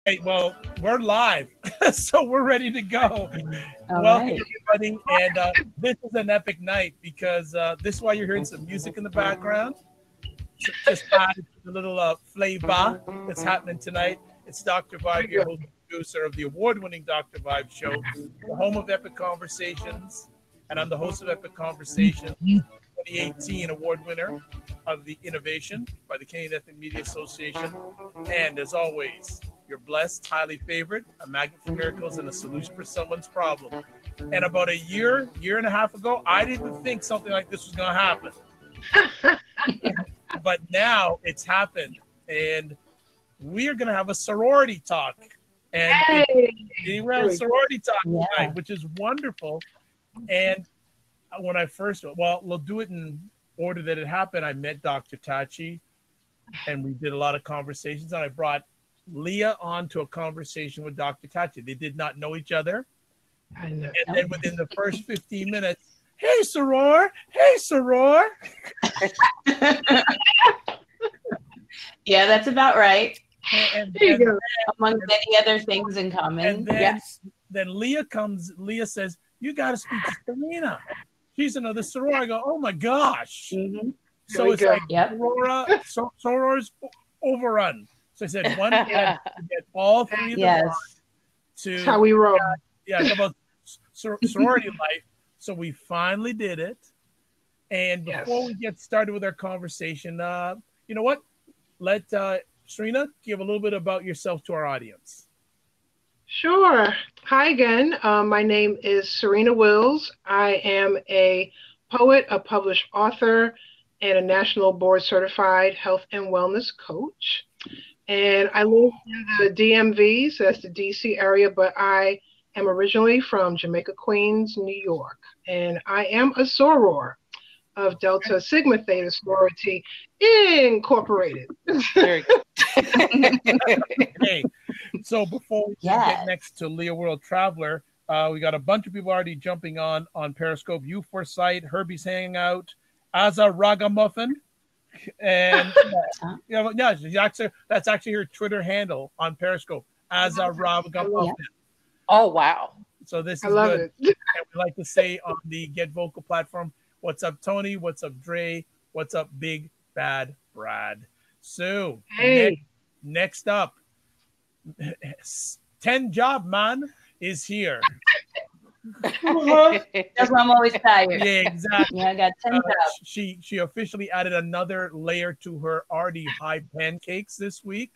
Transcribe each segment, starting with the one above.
Hey, well, we're live, so we're ready to go. All Welcome, right. everybody. And this is an epic night because this is why you're hearing some music in the background. Just added a little flavor that's happening tonight. It's Dr. Vibe, your host and producer of the award-winning Dr. Vibe Show, the home of Epic Conversations. And I'm the host of Epic Conversations, 2018 award winner of the Innovation by the Canadian Ethnic Media Association. And as always, you're blessed, highly favored, a magnet for miracles, and a solution for someone's problem. And about a year and a half ago, I didn't think something like this was going to happen. But now it's happened. And we are going to have a sorority talk. And we're having a sorority talk tonight, which is wonderful. And when I first, we'll do it in order that it happened. I met Dr. Tachi, and we did a lot of conversations. And I brought Leah on to a conversation with Dr. Tachi. They did not know each other. I know. And then within the first 15 minutes, hey, Soror. Hey, Soror. Yeah, that's about right. And among many other things in common. And then Leah says, you got to speak to Serena. She's another soror. I go, oh my gosh. Mm-hmm. So it's like soror's overrun. So I said, one, get all three of them to. That's how we roll. It's about sorority life. So we finally did it. And before we get started with our conversation, you know what? Let Serena give a little bit about yourself to our audience. Sure. Hi again. My name is Serena Wills. I am a poet, a published author, and a national board certified health and wellness coach. And I live in the DMV, so that's the DC area, but I am originally from Jamaica, Queens, New York. And I am a soror of Delta Sigma Theta Sorority Incorporated. Very good. Hey, so before we get next to Leah World Traveler, we got a bunch of people already jumping on Periscope. You Foresight, Herbie's hanging out, Aza Ragamuffin, and that's actually her Twitter handle on Periscope, Aza Ragamuffin. Oh wow! So this is good. And we like to say on the Get Vocal platform, what's up, Tony? What's up, Dre? What's up, Big Bad Brad? So next up, 10 Job Man is here. That's why I'm always tired. Yeah, exactly. Yeah, I got 10 jobs. She officially added another layer to her already high pancakes this week.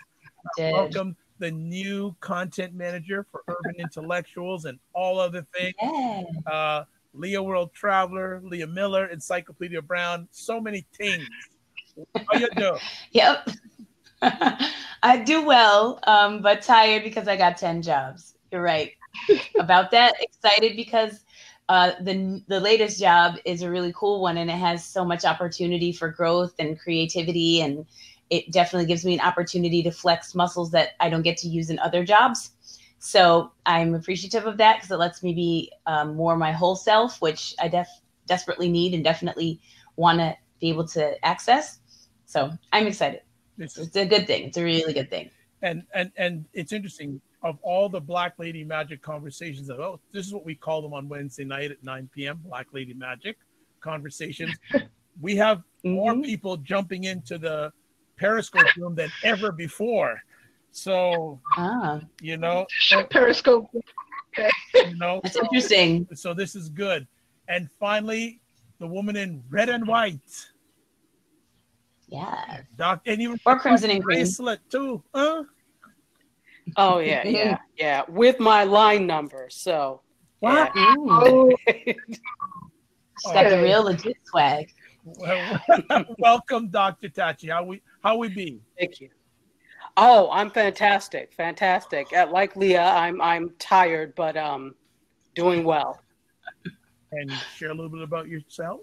Welcome the new content manager for Urban Intellectuals and all other things. Yeah. Leah World Traveler, Leah Miller, Encyclopedia Brown, so many things. How you doing? Yep. I do well, but tired because I got 10 jobs. You're right about that. Excited because the latest job is a really cool one, and it has so much opportunity for growth and creativity, and it definitely gives me an opportunity to flex muscles that I don't get to use in other jobs. So I'm appreciative of that because it lets me be more my whole self, which I desperately need and definitely want to be able to access. So I'm excited. It's a good thing. It's a really good thing. And it's interesting. Of all the Black Lady Magic conversations, this is what we call them on Wednesday night at 9 p.m. Black Lady Magic conversations. We have more people jumping into the Periscope room than ever before. So, Periscope. That's interesting. So this is good. And finally, the woman in red and white. Yeah. And even or crimson and green bracelet too. Oh yeah. With my line number. So what? Yeah. She's got the real legit swag. Welcome, Dr. Tachi. How we be? Thank you. Oh, I'm fantastic. Like Leah, I'm tired, but doing well. And share a little bit about yourself.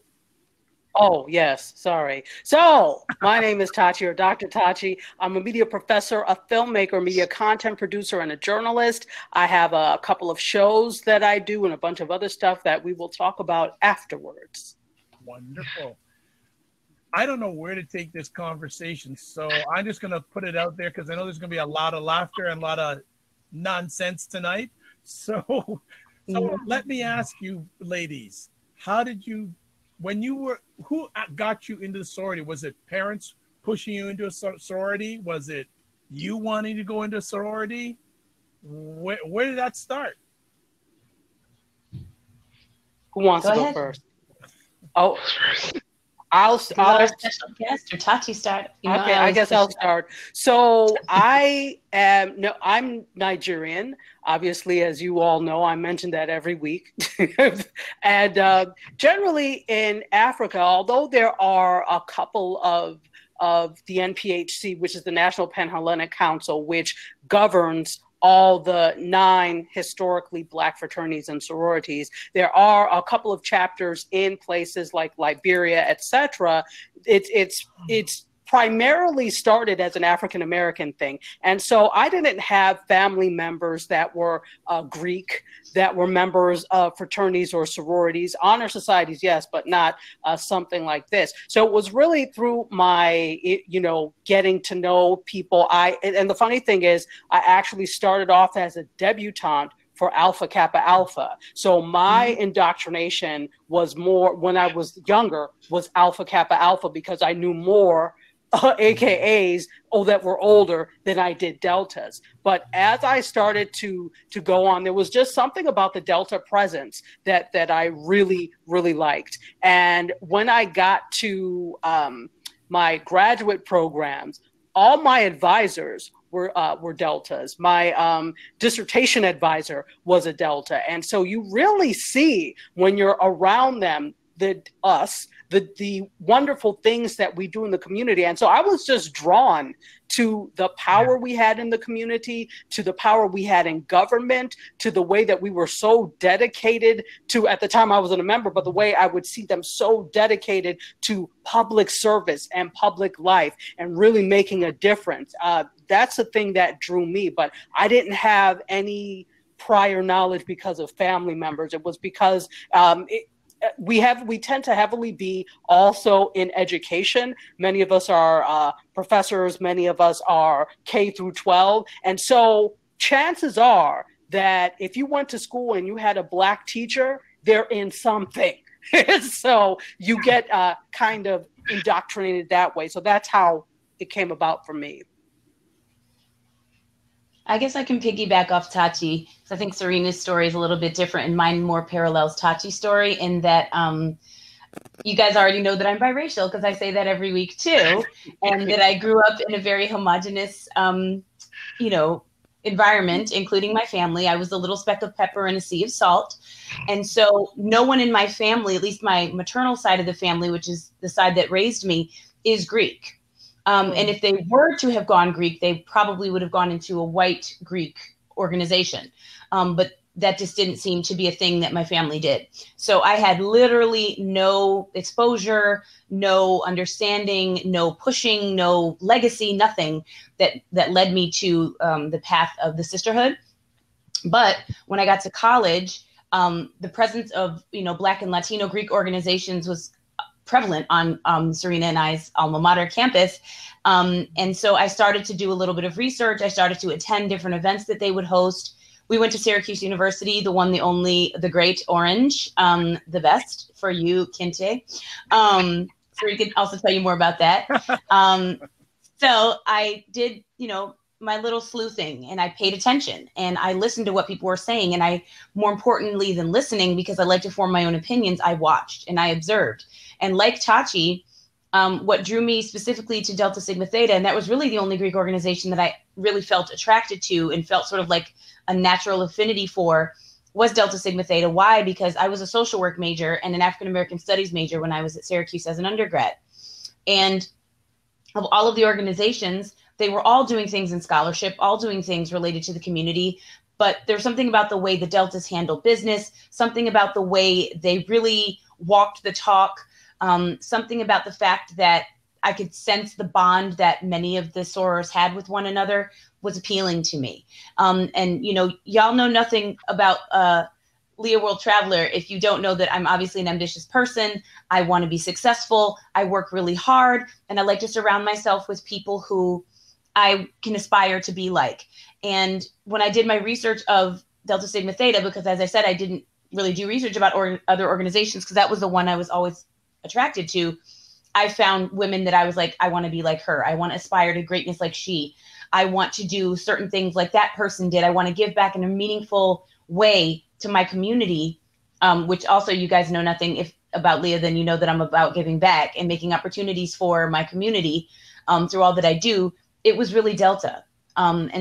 Oh, yes. Sorry. So my name is Tachi, or Dr. Tachi. I'm a media professor, a filmmaker, media content producer, and a journalist. I have a couple of shows that I do and a bunch of other stuff that we will talk about afterwards. Wonderful. I don't know where to take this conversation, so I'm just going to put it out there because I know there's going to be a lot of laughter and a lot of nonsense tonight. So let me ask you, ladies, how did you, when you were, who got you into the sorority? Was it parents pushing you into a sorority? Was it you wanting to go into a sorority? Where did that start? Who wants to go first? Oh, I'll special guest or Tachi start. Okay, I guess I'll start. So I'm Nigerian. Obviously, as you all know, I mention that every week. And generally in Africa, although there are a couple of the NPHC, which is the National Pan-Hellenic Council, which governs all the 9 historically Black fraternities and sororities. There are a couple of chapters in places like Liberia, etc. It's primarily started as an African-American thing. And so I didn't have family members that were Greek, that were members of fraternities or sororities, honor societies, yes, but not something like this. So it was really through my, getting to know people. And the funny thing is, I actually started off as a debutante for Alpha Kappa Alpha. So my indoctrination was more, when I was younger, was Alpha Kappa Alpha, because I knew more AKAs that were older than I did deltas. But as I started to go on, there was just something about the delta presence that I really, really liked. And when I got to my graduate programs, all my advisors were deltas. My dissertation advisor was a delta. And so you really see when you're around them, the wonderful things that we do in the community. And so I was just drawn to the power we had in the community, to the power we had in government, to the way that we were so dedicated to, at the time I wasn't a member, but the way I would see them so dedicated to public service and public life and really making a difference. That's the thing that drew me, but I didn't have any prior knowledge because of family members. It was because we tend to heavily be also in education. Many of us are professors, many of us are K through 12. And so chances are that if you went to school and you had a Black teacher, they're in something. So you get kind of indoctrinated that way. So that's how it came about for me. I guess I can piggyback off Tachi, because I think Serena's story is a little bit different and mine more parallels Tachi's story in that you guys already know that I'm biracial, because I say that every week too, and that I grew up in a very homogenous, environment, including my family. I was a little speck of pepper in a sea of salt. And so no one in my family, at least my maternal side of the family, which is the side that raised me, is Greek. And if they were to have gone Greek, they probably would have gone into a white Greek organization. But that just didn't seem to be a thing that my family did. So I had literally no exposure, no understanding, no pushing, no legacy, nothing that led me to the path of the sisterhood. But when I got to college, the presence of, Black and Latino Greek organizations was prevalent on Serena and I's alma mater campus. And so I started to do a little bit of research. I started to attend different events that they would host. We went to Syracuse University, the one, the only, the great Orange, the best for you, Kinte. So we can also tell you more about that. So I did, my little sleuthing, and I paid attention and I listened to what people were saying. And I, more importantly than listening, because I like to form my own opinions, I watched and I observed. And like Tachi, what drew me specifically to Delta Sigma Theta, and that was really the only Greek organization that I really felt attracted to and felt sort of like a natural affinity for, was Delta Sigma Theta. Why? Because I was a social work major and an African-American studies major when I was at Syracuse as an undergrad. And of all of the organizations, they were all doing things in scholarship, all doing things related to the community. But there's something about the way the Deltas handle business, something about the way they really walked the talk, something about the fact that I could sense the bond that many of the sorors had with one another was appealing to me. And, y'all know nothing about Leah World Traveler if you don't know that I'm obviously an ambitious person. I want to be successful. I work really hard, and I like to surround myself with people who I can aspire to be like. And when I did my research of Delta Sigma Theta, because as I said, I didn't really do research about other organizations because that was the one I was always attracted to. I found women that I was like, I want to be like her. I want to aspire to greatness like she. I want to do certain things like that person did. I want to give back in a meaningful way to my community, which also you guys know nothing about Leah, then you know that I'm about giving back and making opportunities for my community through all that I do. It was really Delta. And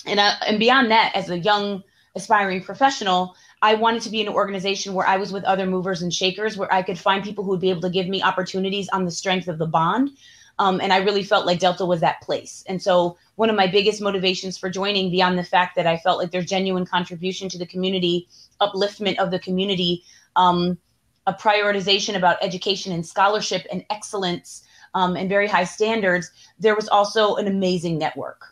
beyond that, as a young aspiring professional, I wanted to be in an organization where I was with other movers and shakers, where I could find people who would be able to give me opportunities on the strength of the bond. And I really felt like Delta was that place. And so one of my biggest motivations for joining, beyond the fact that I felt like there's genuine contribution to the community, upliftment of the community, a prioritization about education and scholarship and excellence, and very high standards, there was also an amazing network.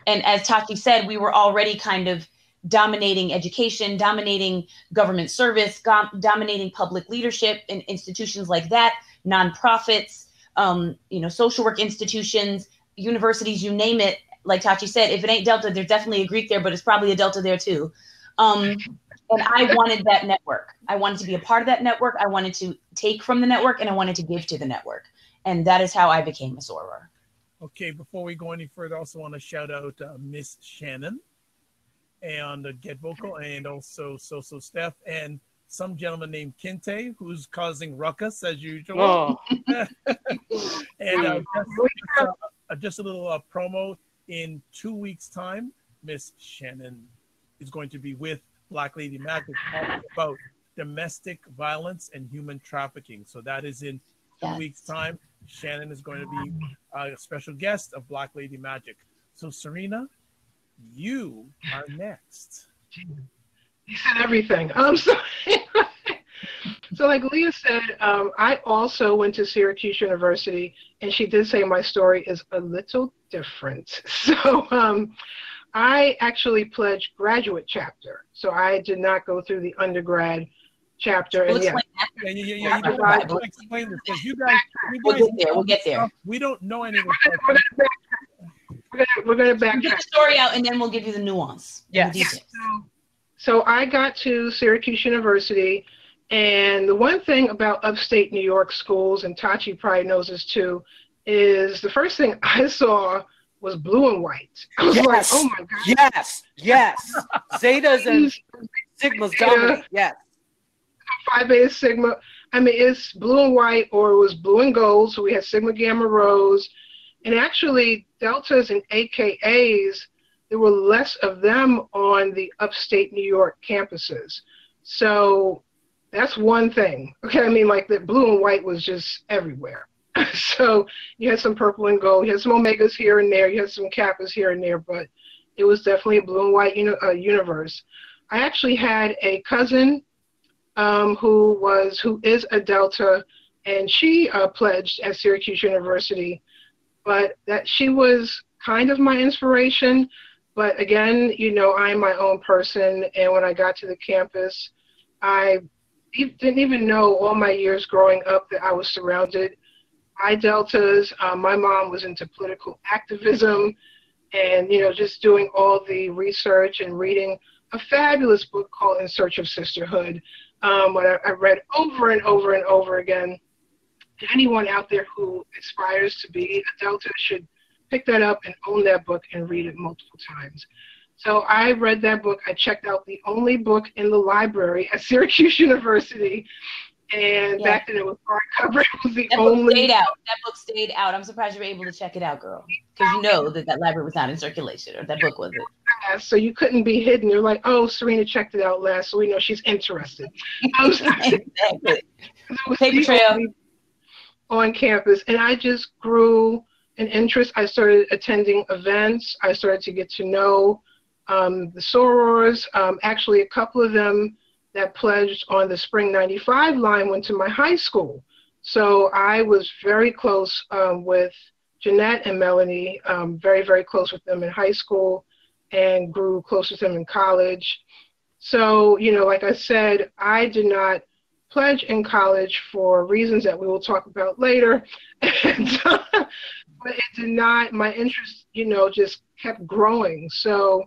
And as Tachi said, we were already kind of dominating education, dominating government service, dominating public leadership in institutions like that, nonprofits, social work institutions, universities, you name it. Like Tachi said, if it ain't Delta, there's definitely a Greek there, but it's probably a Delta there too. And I wanted that network. I wanted to be a part of that network. I wanted to take from the network, and I wanted to give to the network. And that is how I became a soror. Okay, before we go any further, I also want to shout out Miss Shannon and Get Vocal, and also So Steph, and some gentleman named Kinte, who's causing ruckus as usual. Oh. And just a little promo. In 2 weeks' time, Miss Shannon is going to be with Black Lady Magic talking about domestic violence and human trafficking. So that is in 2 weeks' time. Shannon is going to be a special guest of Black Lady Magic. So Serena, you are next. You said everything. So like Leah said, I also went to Syracuse University, and she did say my story is a little different. So I actually pledged graduate chapter. So I did not go through the undergrad chapter. We'll and explain this because you guys we'll get there. We don't know any of this. We're going to backtrack. Get the story out, and then we'll give you the nuance. Yes. So I got to Syracuse University, and the one thing about upstate New York schools, and Tachi probably knows this too, is the first thing I saw was blue and white. I was like, oh my God. Yes. Zetas and Sigmas dominate. Yes. Phi Beta Sigma. I mean, it's blue and white, or it was blue and gold. So we had Sigma Gamma Rhos. And actually, Deltas and AKAs, there were less of them on the upstate New York campuses. So that's one thing. Okay, I mean, like the blue and white was just everywhere. So you had some purple and gold, you had some Omegas here and there, you had some Kappas here and there, but it was definitely a blue and white universe. I actually had a cousin who is a Delta, and she pledged at Syracuse University, but that she was kind of my inspiration. But again, I'm my own person, and when I got to the campus, I didn't even know all my years growing up that I was surrounded by Deltas. My mom was into political activism and, just doing all the research and reading a fabulous book called In Search of Sisterhood, what I read over and over and over again. Anyone out there who aspires to be a Delta should pick that up and own that book and read it multiple times. So I read that book. I checked out the only book in the library at Syracuse University. And back then it was hardcover. It was the only. That book stayed out. I'm surprised you were able to check it out, girl. Because you know that library was not in circulation, or that book wasn't. So you couldn't be hidden. They're like, oh, Serena checked it out last, so we know she's interested. Exactly. Paper trail. On campus. And I just grew an interest. I started attending events. I started to get to know the sorors. Actually, a couple of them that pledged on the Spring 95 line went to my high school. So I was very close with Jeanette and Melanie, very, very close with them in high school, and grew close with them in college. So, like I said, I did not pledge in college for reasons that we will talk about later. But it did not, my interest, just kept growing. So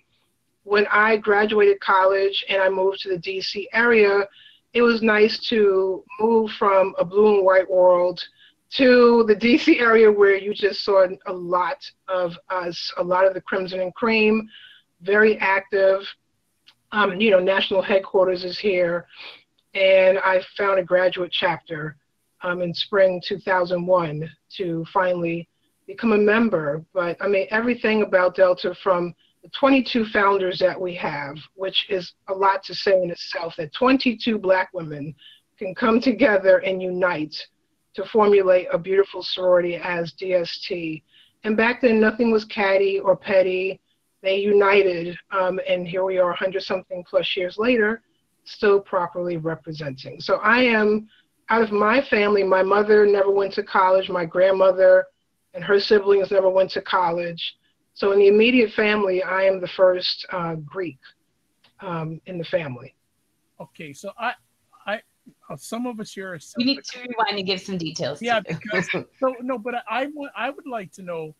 when I graduated college and I moved to the DC area, it was nice to move from a blue and white world to the DC area where you just saw a lot of us, a lot of the Crimson and Cream, very active. National headquarters is here. And I found a graduate chapter in spring 2001 to finally become a member. But I mean, everything about Delta, from the 22 founders that we have, which is a lot to say in itself, that 22 Black women can come together and unite to formulate a beautiful sorority as DST. And back then, nothing was catty or petty. They united, and here we are 100-something plus years later, still properly representing. So I am, out of my family, my mother never went to college, my grandmother and her siblings never went to college. So in the immediate family, I am the first Greek in the family. Okay, so I some of us here are. We need to rewind and give some details. Yeah, because but I would like to know,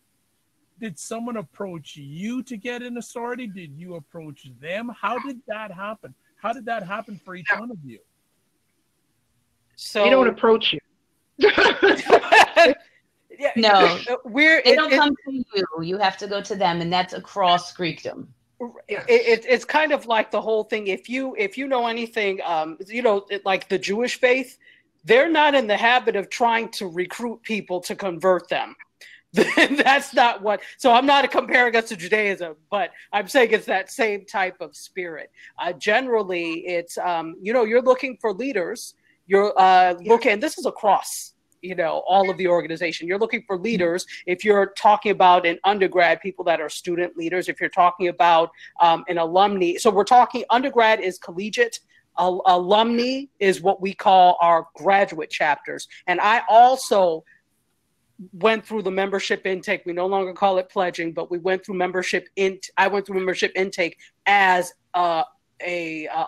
did someone approach you to get in a sorority? Did you approach them? How did that happen? How did that happen for each one of you? So they don't approach you. No, they don't come to you. You have to go to them, and that's across Greekdom. It's kind of like the whole thing. If you know anything, like the Jewish faith, they're not in the habit of trying to recruit people to convert them. That's not what. So I'm not comparing us to Judaism, but I'm saying it's that same type of spirit. Generally, it's you're looking for leaders. You're looking. This is across all of the organization. You're looking for leaders. If you're talking about an undergrad, people that are student leaders. If you're talking about an alumni, so we're talking undergrad is collegiate. Alumni is what we call our graduate chapters. And I also went through the membership intake. We no longer call it pledging, but we went through membership. I went through membership intake as a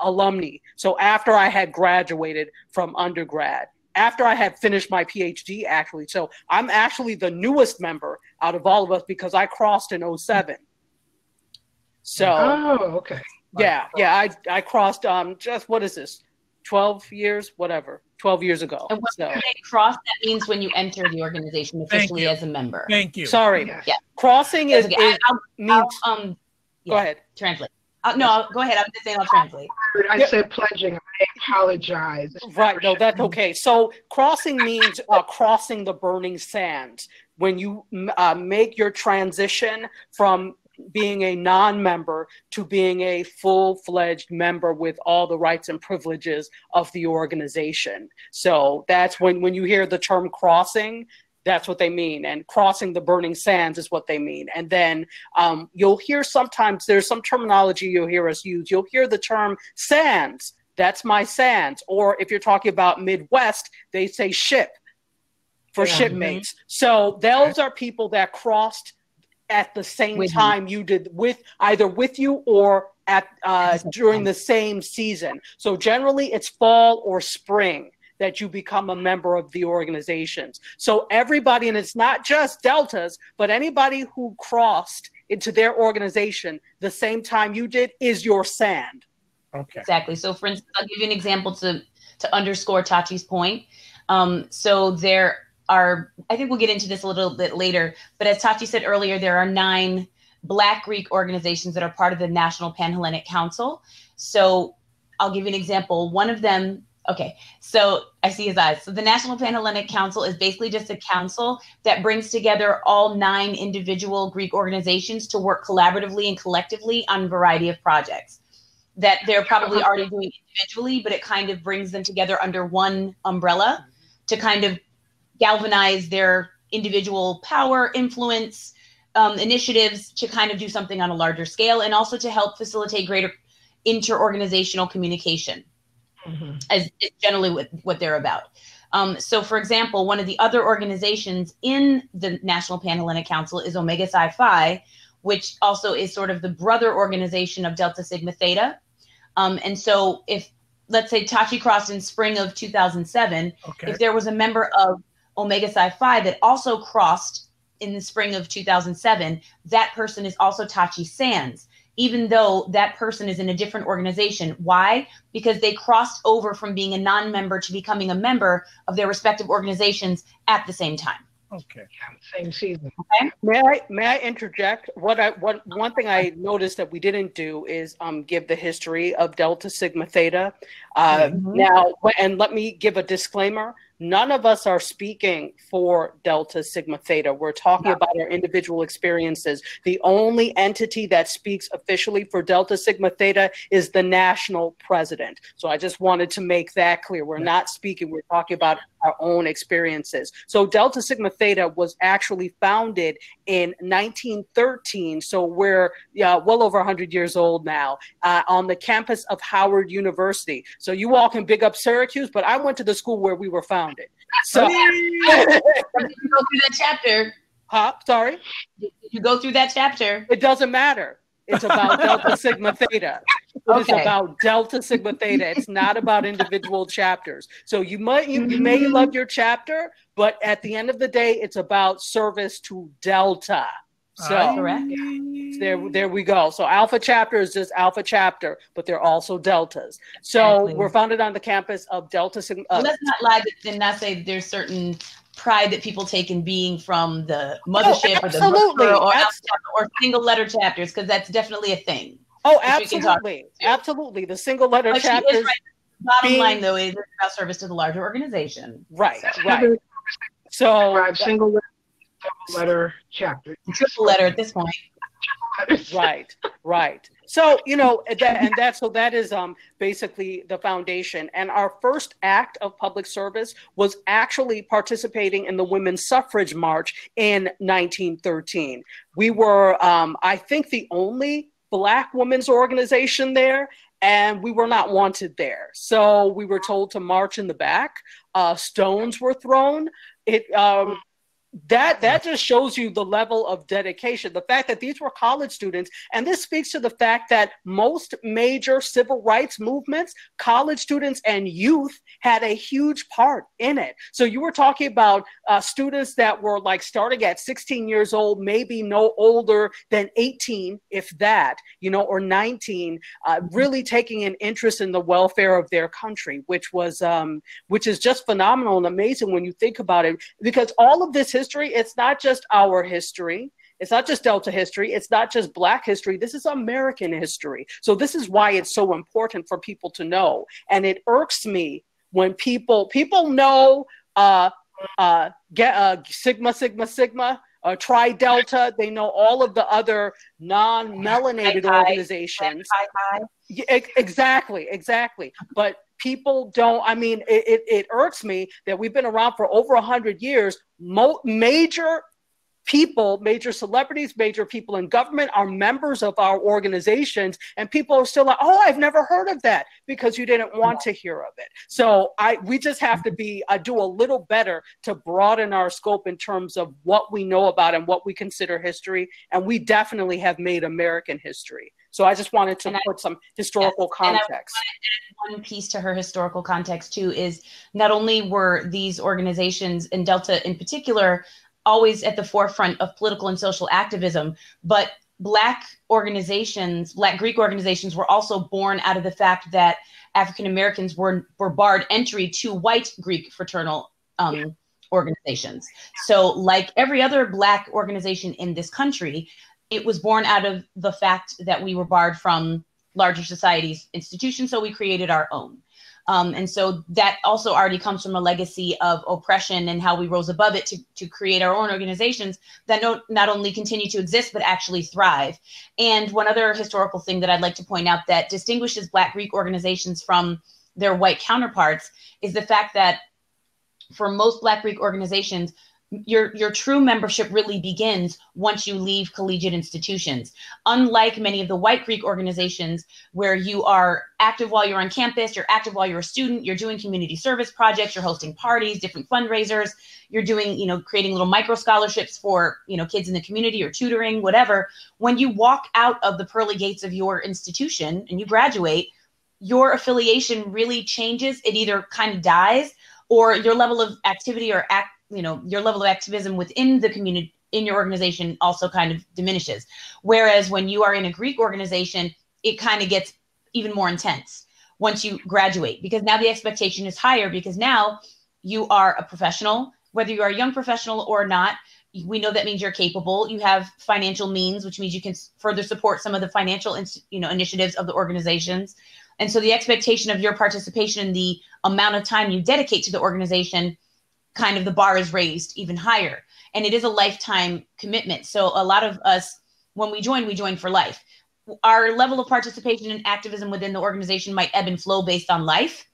alumni. So after I had graduated from undergrad, after I had finished my PhD, actually. So I'm actually the newest member out of all of us because I crossed in 2007. So, okay. Yeah. I crossed, just, what is this? 12 years, whatever, 12 years ago. And when you say cross, that means when you enter the organization officially as a member. Thank you. Sorry. Yeah. Crossing is, okay. means, go ahead. Translate. No, go ahead. I'm just saying I'll translate. I said pledging. I apologize. Right. No, that's okay. So crossing means crossing the burning sands. When you make your transition from being a non-member to being a full-fledged member with all the rights and privileges of the organization. So that's when you hear the term crossing, that's what they mean. And crossing the burning sands is what they mean. And then you'll hear sometimes there's some terminology you'll hear us use. You'll hear the term sands. That's my sands. Or if you're talking about Midwest, they say ship for shipmates. So those are people that crossed at the same time you did, either with you or at during the same season. So generally it's fall or spring that you become a member of the organizations. So everybody, and it's not just Deltas, but anybody who crossed into their organization the same time you did is your sand. Okay. Exactly. So for instance, I'll give you an example to underscore Tachi's point. So there are, I think we'll get into this a little bit later, but as Tachi said earlier, there are 9 Black Greek organizations that are part of the National Panhellenic Council. So I'll give you an example. One of them, okay, so I see his eyes. So the National Panhellenic Council is basically just a council that brings together all 9 individual Greek organizations to work collaboratively and collectively on a variety of projects that they're probably already doing individually, but it kind of brings them together under one umbrella to kind of galvanize their individual power, influence, initiatives to kind of do something on a larger scale, and also to help facilitate greater inter-organizational communication. As is generally what they're about. So for example, one of the other organizations in the National Panhellenic Council is Omega Psi Phi, which also is sort of the brother organization of Delta Sigma Theta. And so if, let's say Tachi crossed in spring of 2007, if there was a member of Omega Psi Phi that also crossed in the spring of 2007, that person is also Tachi Sands, even though that person is in a different organization. Why? Because they crossed over from being a non-member to becoming a member of their respective organizations at the same time. Okay. Same season. Okay. May I interject? One thing I noticed that we didn't do is give the history of Delta Sigma Theta. Now, and let me give a disclaimer. None of us are speaking for Delta Sigma Theta. We're talking about our individual experiences. The only entity that speaks officially for Delta Sigma Theta is the national president. So I just wanted to make that clear. We're not speaking, we're talking about our own experiences. So Delta Sigma Theta was actually founded in 1913. So we're well over 100 years old now, on the campus of Howard University. So you all can big up Syracuse, but I went to the school where we were founded. So you go through that chapter. Sorry? You go through that chapter. It doesn't matter. It's about Delta Sigma Theta. It's about Delta Sigma Theta. It's not about individual chapters. So you may love your chapter, but at the end of the day, it's about service to Delta. So correct. There we go. So Alpha chapter is just Alpha chapter, but they're also Deltas. So we're founded on the campus of Delta Sigma. Let's not lie and not say there's certain pride that people take in being from the mothership or the or single letter chapters, because that's definitely a thing. Oh, absolutely. Absolutely. The single letter chapters. Right. Bottom line, though, is about service to the larger organization. Right. Right. So single letter, double letter chapter. Triple letter at this point. Right. So, that is basically the foundation. And our first act of public service was actually participating in the Women's Suffrage March in 1913. We were, I think, the only Black women's organization there, and we were not wanted there. So we were told to march in the back. Stones were thrown. That just shows you the level of dedication. The fact that these were college students, and this speaks to the fact that most major civil rights movements, college students and youth had a huge part in it. So you were talking about students that were like starting at 16 years old, maybe no older than 18, if that, or 19, really taking an interest in the welfare of their country, which is just phenomenal and amazing when you think about it, because all of this history, it's not just our history. It's not just Delta history. It's not just Black history. This is American history. So this is why it's so important for people to know. And it irks me when people know Sigma, Sigma, Sigma, Tri Delta. They know all of the other non-melanated organizations. Exactly. But people don't, it irks me that we've been around for over 100 years. Major people, major celebrities, major people in government are members of our organizations, and people are still like, oh, I've never heard of that, because you didn't want to hear of it. So we just have to do a little better to broaden our scope in terms of what we know about and what we consider history. And we definitely have made American history. So I just wanted to put some historical context. And I wanted to add one piece to her historical context too, is not only were these organizations, and Delta in particular, always at the forefront of political and social activism, but Black Greek organizations were also born out of the fact that African Americans were barred entry to white Greek fraternal organizations. So like every other Black organization in this country, it was born out of the fact that we were barred from larger society's institutions, so we created our own. And so that also already comes from a legacy of oppression and how we rose above it to create our own organizations that not only continue to exist, but actually thrive. And one other historical thing that I'd like to point out that distinguishes Black Greek organizations from their white counterparts is the fact that for most Black Greek organizations, your true membership really begins once you leave collegiate institutions. Unlike many of the white Greek organizations where you are active while you're on campus, you're active while you're a student, you're doing community service projects, you're hosting parties, different fundraisers, you're doing, creating little micro scholarships for, kids in the community or tutoring, whatever. When you walk out of the pearly gates of your institution and you graduate, your affiliation really changes. It either kind of dies, or your level of activity or your level of activism within the in your organization also kind of diminishes. Whereas when you are in a Greek organization, it kind of gets even more intense once you graduate, because now the expectation is higher, because now you are a professional, whether you are a young professional or not. We know that means you're capable. You have financial means, which means you can further support some of the financial, initiatives of the organizations. And so the expectation of your participation in the amount of time you dedicate to the organization, kind of the bar is raised even higher. And it is a lifetime commitment. So a lot of us, when we join for life. Our level of participation and activism within the organization might ebb and flow based on life.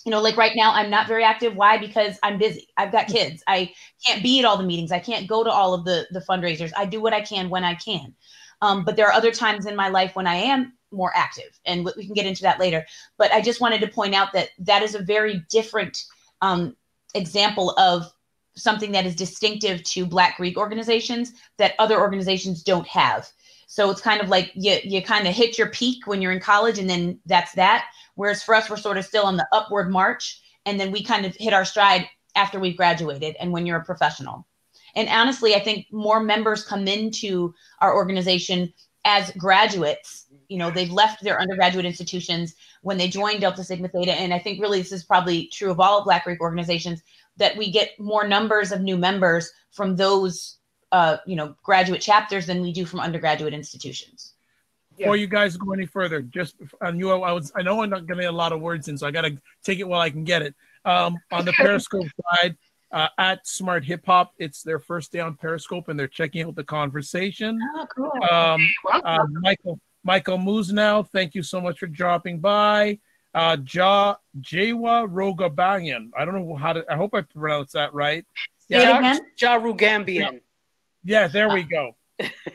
Like right now, I'm not very active. Why? Because I'm busy. I've got kids. I can't be at all the meetings. I can't go to all of the fundraisers. I do what I can when I can. But there are other times in my life when I am more active, and we can get into that later. But I just wanted to point out that is a very different example of something that is distinctive to Black Greek organizations that other organizations don't have. So it's kind of like you kind of hit your peak when you're in college, and then that's that. Whereas for us, we're sort of still on the upward march, and then we kind of hit our stride after we've graduated and when you're a professional. And honestly, I think more members come into our organization as graduates. They've left their undergraduate institutions when they join Delta Sigma Theta. And I think really this is probably true of all Black Greek organizations, that we get more numbers of new members from those graduate chapters than we do from undergraduate institutions. Before you guys go any further, just I know I'm not getting a lot of words in, so I got to take it while I can get it. On the Periscope side, at Smart Hip Hop, it's their first day on Periscope, and they're checking out the conversation. Oh, cool. Michael Musnow, thank you so much for dropping by. Jawa Rogabanyan. I don't know I hope I pronounced that right. Yeah, Jarugambian. Yeah, there we go.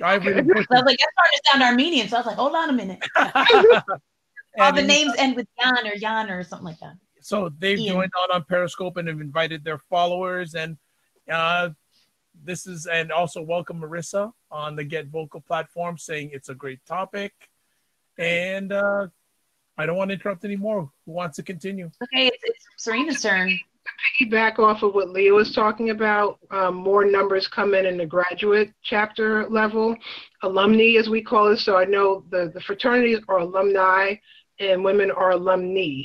I was like, that started to sound Armenian, so I was like, hold on a minute. All the names end with Jan or something like that. So they've joined on Periscope and have invited their followers, and and also welcome Marissa on the Get Vocal platform, saying it's a great topic. And I don't want to interrupt anymore. Who wants to continue? Okay, it's Serena's turn. Piggyback off of what Leah was talking about, more numbers come in the graduate chapter level, alumni as we call it. So I know the fraternities are alumni and women are alumni.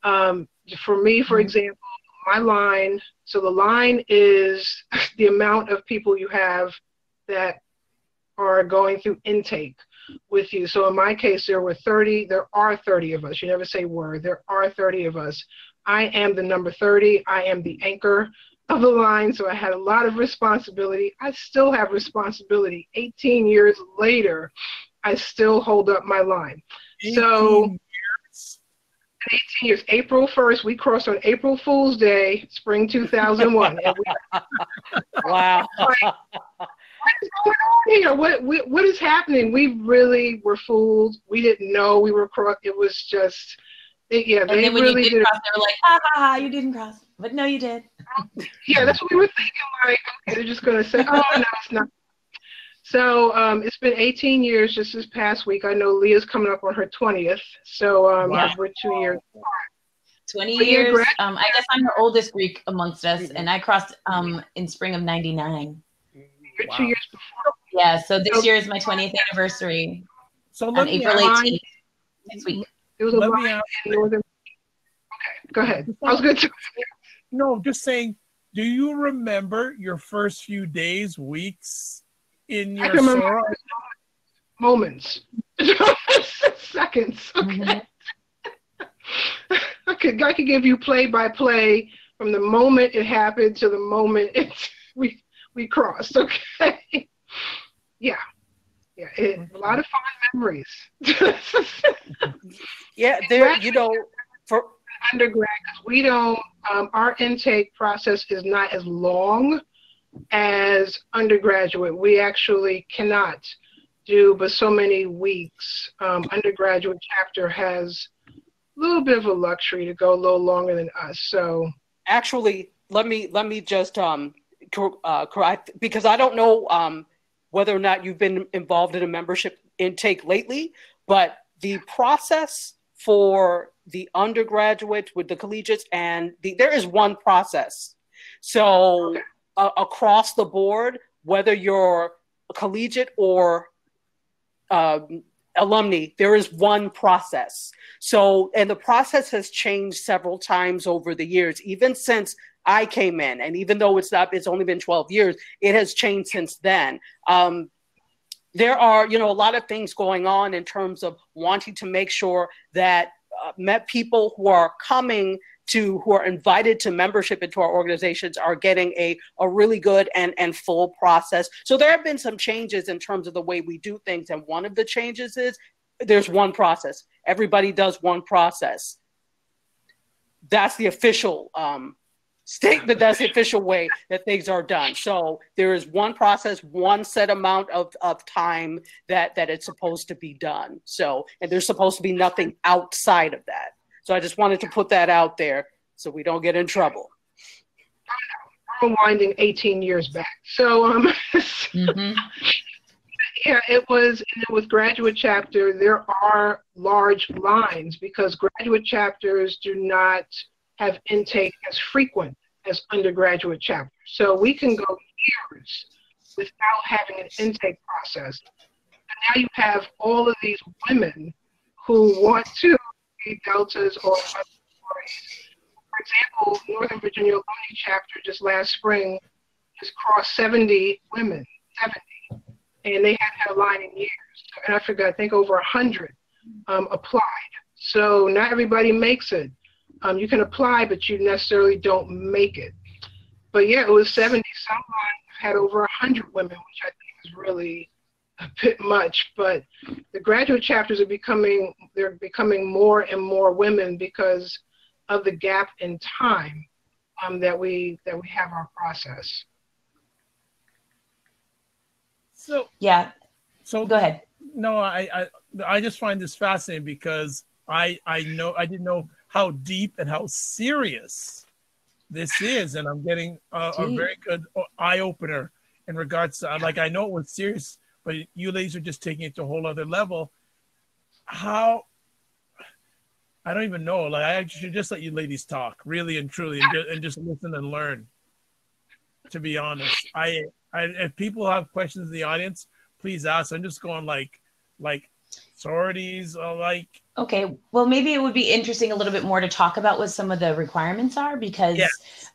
For me, for example, my line, so the line is the amount of people you have that are going through intake with you. So in my case, there are 30 of us. You never say were. There are 30 of us. I am the number 30. I am the anchor of the line. So I had a lot of responsibility. I still have responsibility. 18 years later, I still hold up my line. 18 years. April 1st, we crossed on April Fool's Day, spring 2001. And wow. What's going on here? What is happening? We really were fooled. We didn't know we were crossed. It was just... and then when really you did cross, they were like, ha, ha, ha, you didn't cross. But no, you did. Yeah, that's what we were thinking. Like, okay, they're just going to say, oh, no, it's not. So it's been 18 years just this past week. I know Leah's coming up on her 20th. So we're 2 years apart. 20 years. I guess I'm the oldest Greek amongst us, and I crossed in spring of 99. You're 2 years before. Yeah, so this year is my 20th anniversary. So on April 18th, next week. It was a line in northern. Okay, go ahead. I was good. No, just saying. Do you remember your first few days, weeks in your sorority? Moments, seconds. Okay. I could give you play by play from the moment it happened to the moment we crossed. Okay. Yeah. Yeah, a lot of fond memories. Yeah, for undergrad, because we don't, our intake process is not as long as undergraduate. We actually cannot do but so many weeks. Undergraduate chapter has a little bit of a luxury to go a little longer than us. So actually, let me just correct, because I don't know whether or not you've been involved in a membership intake lately, but the process for the undergraduate with the collegiates there is one process. So across the board, whether you're a collegiate or alumni, there is one process. So, and the process has changed several times over the years, even since I came in. And even though it's only been 12 years, it has changed since then. There are, a lot of things going on in terms of wanting to make sure that people who are invited to membership into our organizations are getting a really good and full process. So there have been some changes in terms of the way we do things. And one of the changes is there's one process. Everybody does one process. That's the official statement. That's the official way that things are done. So there is one process, one set amount of time that it's supposed to be done. So, and there's supposed to be nothing outside of that. So I just wanted to put that out there so we don't get in trouble. We're winding 18 years back. So, yeah, it was, and then with graduate chapter, there are large lines because graduate chapters do not have intake as frequent as undergraduate chapters. So we can go years without having an intake process. And now you have all of these women who want to be deltas or other sororities. For example, Northern Virginia Alumni Chapter just last spring just crossed 70 women, 70, and they hadn't had a line in years. And I forgot, I think over 100 applied. So not everybody makes it. You can apply, but you necessarily don't make it. But yeah, it was 70. Some had over 100 women, which I think is really a bit much. But the graduate chapters are becoming more and more women because of the gap in time that we have our process. So yeah. So go ahead. No, I just find this fascinating because I didn't know how deep and how serious this is, and I'm getting a very good eye opener in regards to I know it was serious, but you ladies are just taking it to a whole other level. How I don't even know. I should just let you ladies talk, really and truly, and just listen and learn. To be honest, if people have questions in the audience, please ask. I'm just going like sororities, Okay, well, maybe it would be interesting a little bit more to talk about what some of the requirements are, because,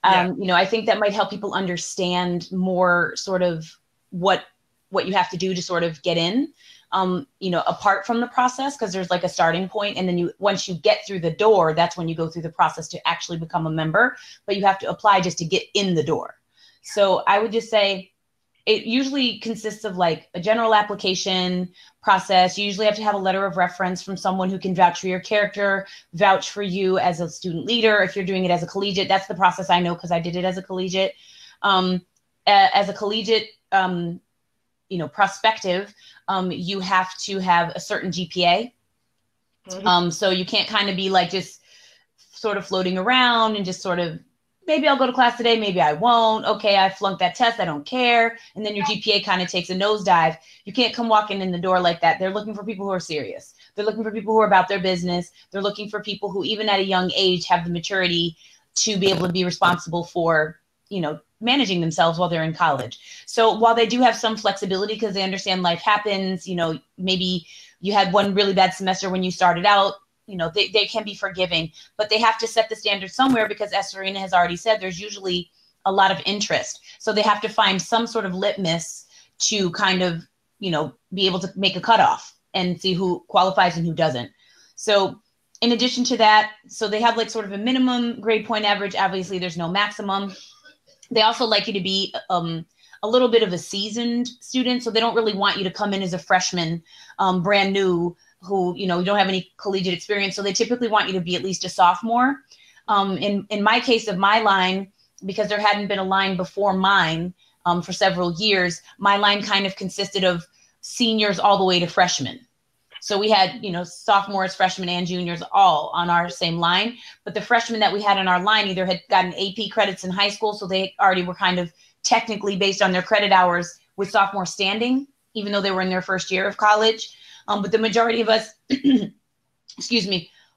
I think that might help people understand more sort of what you have to do to sort of get in, apart from the process, because there's like a starting point, and then once you get through the door, that's when you go through the process to actually become a member, but you have to apply just to get in the door. So I would just say, it usually consists of like a general application process. You usually have to have a letter of reference from someone who can vouch for your character, vouch for you as a student leader. If you're doing it as a collegiate, that's the process I know because I did it as a collegiate. As a collegiate, prospective, you have to have a certain GPA. Mm-hmm. So you can't kind of be like just sort of floating around and just sort of, maybe I'll go to class today, maybe I won't. Okay, I flunked that test, I don't care. And then your GPA kind of takes a nosedive. You can't come walking in the door like that. They're looking for people who are serious. They're looking for people who are about their business. They're looking for people who, even at a young age, have the maturity to be able to be responsible for, managing themselves while they're in college. So while they do have some flexibility because they understand life happens, maybe you had one really bad semester when you started out, they can be forgiving, but they have to set the standard somewhere because, as Serena has already said, there's usually a lot of interest. So they have to find some sort of litmus to kind of, be able to make a cutoff and see who qualifies and who doesn't. So in addition to that, so they have like sort of a minimum grade point average. Obviously, there's no maximum. They also like you to be a little bit of a seasoned student. So they don't really want you to come in as a freshman, brand new, who, you don't have any collegiate experience. So they typically want you to be at least a sophomore. In my case of my line, because there hadn't been a line before mine for several years, my line kind of consisted of seniors all the way to freshmen. So we had, sophomores, freshmen, and juniors all on our same line. But the freshmen that we had in our line either had gotten AP credits in high school, so they already were kind of technically based on their credit hours with sophomore standing, even though they were in their first year of college. But the majority of us,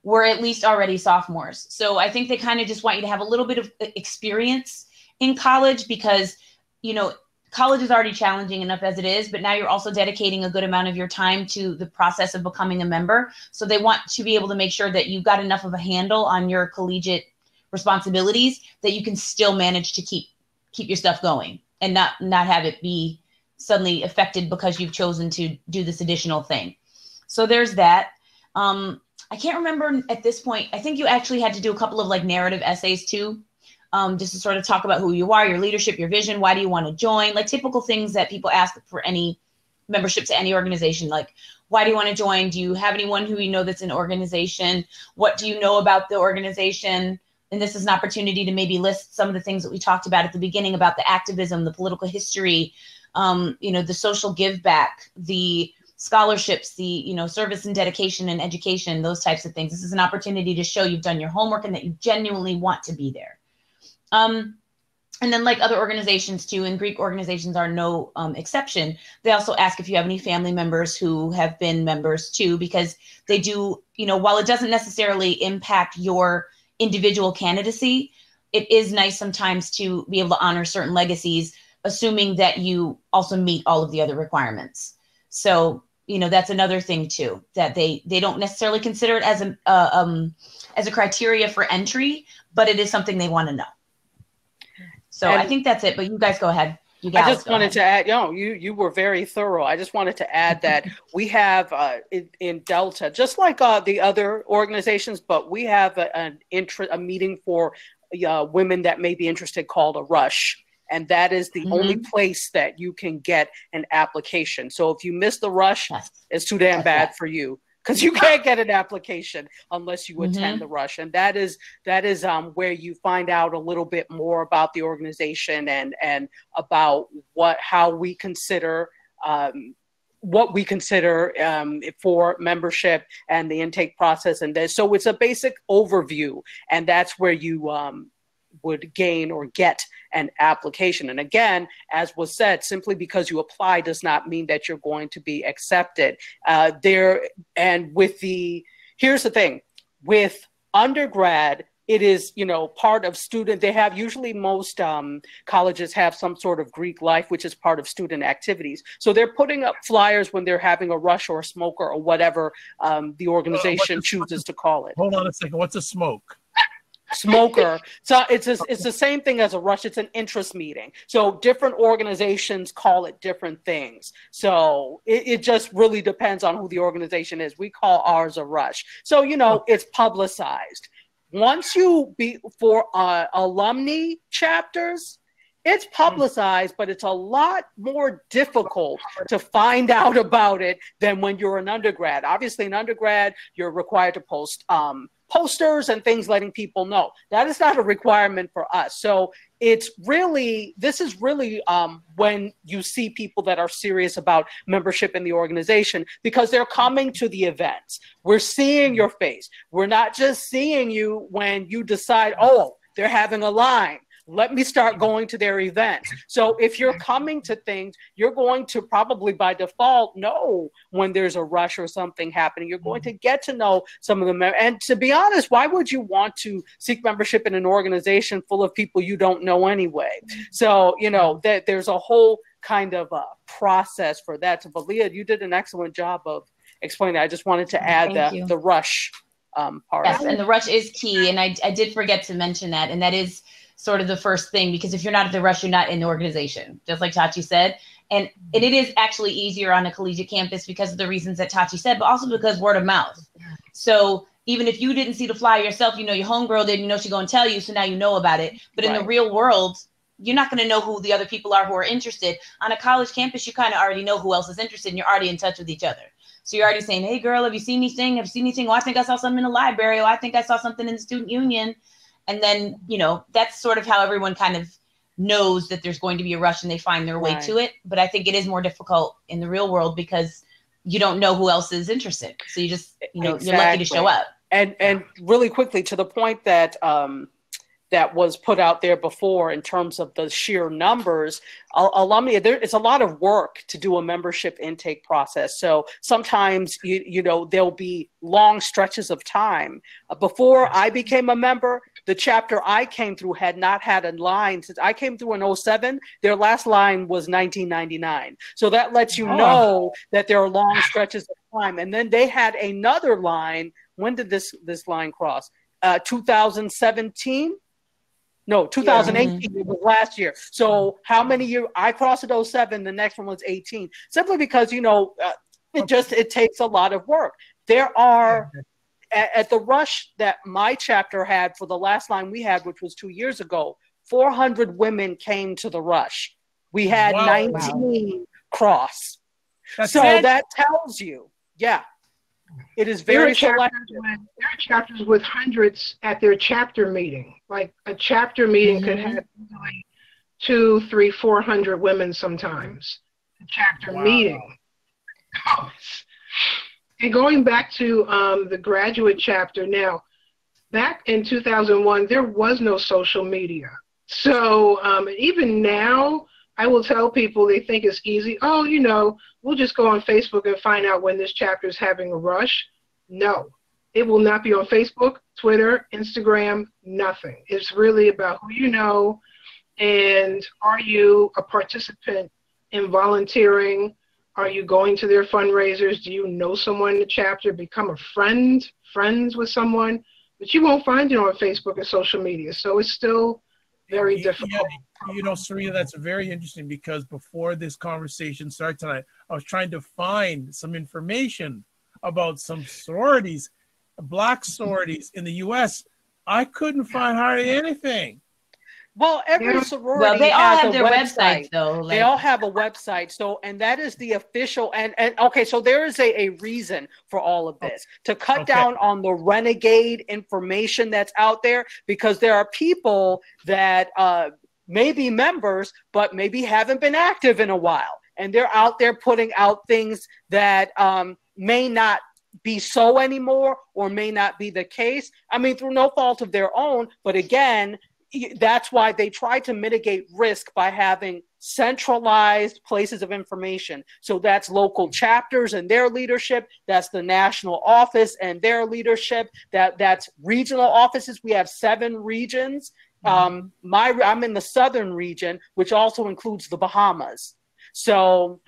were at least already sophomores. So I think they kind of just want you to have a little bit of experience in college because, college is already challenging enough as it is, but now you're also dedicating a good amount of your time to the process of becoming a member. So they want to be able to make sure that you've got enough of a handle on your collegiate responsibilities that you can still manage to keep your stuff going and not have it be suddenly affected because you've chosen to do this additional thing. So there's that. I can't remember at this point. I think you actually had to do a couple of like narrative essays too, just to sort of talk about who you are, your leadership, your vision. Why do you want to join? Like typical things that people ask for any membership to any organization. Like, why do you want to join? Do you have anyone who you know that's an organization? What do you know about the organization? And this is an opportunity to maybe list some of the things that we talked about at the beginning about the activism, the political history, the social give back, the scholarships, the service and dedication and education, those types of things. This is an opportunity to show you've done your homework and that you genuinely want to be there. And then like other organizations too, and Greek organizations are no exception, they also ask if you have any family members who have been members too, because they do, while it doesn't necessarily impact your individual candidacy, it is nice sometimes to be able to honor certain legacies, assuming that you also meet all of the other requirements. So, that's another thing too, that they don't necessarily consider it as a criteria for entry, but it is something they want to know. So I think that's it, but you guys go ahead. I just wanted to add, you were very thorough. I just wanted to add that we have in Delta, just like the other organizations, but we have a meeting for women that may be interested called a Rush. And that is the only place that you can get an application. So if you miss the Rush, it's too damn bad for you, because you can't get an application unless you attend the Rush. And that is where you find out a little bit more about the organization and about how we consider what we consider for membership and the intake process. And so it's a basic overview, and that's where you would gain or get an application. And again, as was said, simply because you apply does not mean that you're going to be accepted. Here's the thing, with undergrad, it is, part of student, they have usually most colleges have some sort of Greek life, which is part of student activities. So they're putting up flyers when they're having a rush or a smoker or whatever the organization chooses to call it. Hold on a second. What's a smoke? Smoker. So it's the same thing as a rush. It's an interest meeting. So different organizations call it different things. So it just really depends on who the organization is. We call ours a rush. So, it's publicized. Once for alumni chapters, it's publicized, but it's a lot more difficult to find out about it than when you're an undergrad. Obviously, in undergrad, you're required to post posters and things letting people know. That is not a requirement for us. So this is really when you see people that are serious about membership in the organization, because they're coming to the events. We're seeing your face. We're not just seeing you when you decide, oh, they're having a line. Let me start going to their events. So if you're coming to things, you're going to probably by default know when there's a rush or something happening. You're going to get to know some of them. And to be honest, why would you want to seek membership in an organization full of people you don't know anyway? So, there's a whole kind of process for that. So, but Leah, you did an excellent job of explaining. I just wanted to add the rush part. Yes, and the rush is key. And I did forget to mention that. And that is sort of the first thing, because if you're not at the rush, you're not in the organization, just like Tachi said. And it is actually easier on a collegiate campus because of the reasons that Tachi said, but also because word of mouth. So even if you didn't see the flyer yourself, your homegirl did, she's going to tell you, so now you know about it. But in the real world, you're not going to know who the other people are who are interested. On a college campus, you kind of already know who else is interested, and you're already in touch with each other. So you're already saying, hey, girl, have you seen anything? Have you seen anything? Oh, I think I saw something in the library. Oh, I think I saw something in the student union. And then, that's sort of how everyone kind of knows that there's going to be a rush and they find their way to it. But I think it is more difficult in the real world because you don't know who else is interested. So you just, you're lucky to show up. And really quickly, to the point that that was put out there before in terms of the sheer numbers, alumni, it's a lot of work to do a membership intake process. So sometimes, there'll be long stretches of time. Before I became a member, The chapter I came through had not had a line since I came through in 07. Their last line was 1999. So that lets you know that there are long stretches of time. And then they had another line. When did this line cross? 2017? No, 2018. It was last year. So how many years? I crossed at 07. The next one was 18. Simply because, you know, it takes a lot of work. There are, at the rush that my chapter had for the last line we had, which was 2 years ago, 400 women came to the rush. We had 19 cross. That tells you, it is very selective. There are chapters with hundreds at their chapter meeting. Like a chapter meeting could have 200, 300, 400 women sometimes. A chapter meeting. And going back to the graduate chapter now, back in 2001, there was no social media. So even now, I will tell people they think it's easy. Oh, you know, we'll just go on Facebook and find out when this chapter is having a rush. No, it will not be on Facebook, Twitter, Instagram, nothing. It's really about who you know, and are you a participant in volunteering? Are you going to their fundraisers? Do you know someone in the chapter? Become a friends with someone? But you won't find it on Facebook and social media. So it's still very difficult. You know, Serena, that's very interesting because before this conversation started tonight, I was trying to find some information about some sororities, Black sororities in the U.S. I couldn't find hardly anything. Well, every sorority they all has have a their website. though. They all have a website. So, and that is the official. And okay, so there is a reason for all of this to cut down on the renegade information that's out there, because there are people that may be members, but maybe haven't been active in a while. And they're out there putting out things that may not be so anymore or may not be the case. I mean, through no fault of their own. But again, that's why they try to mitigate risk by having centralized places of information. So that's local chapters and their leadership. That's the national office and their leadership. That's regional offices. We have 7 regions. I'm in the southern region, which also includes the Bahamas. So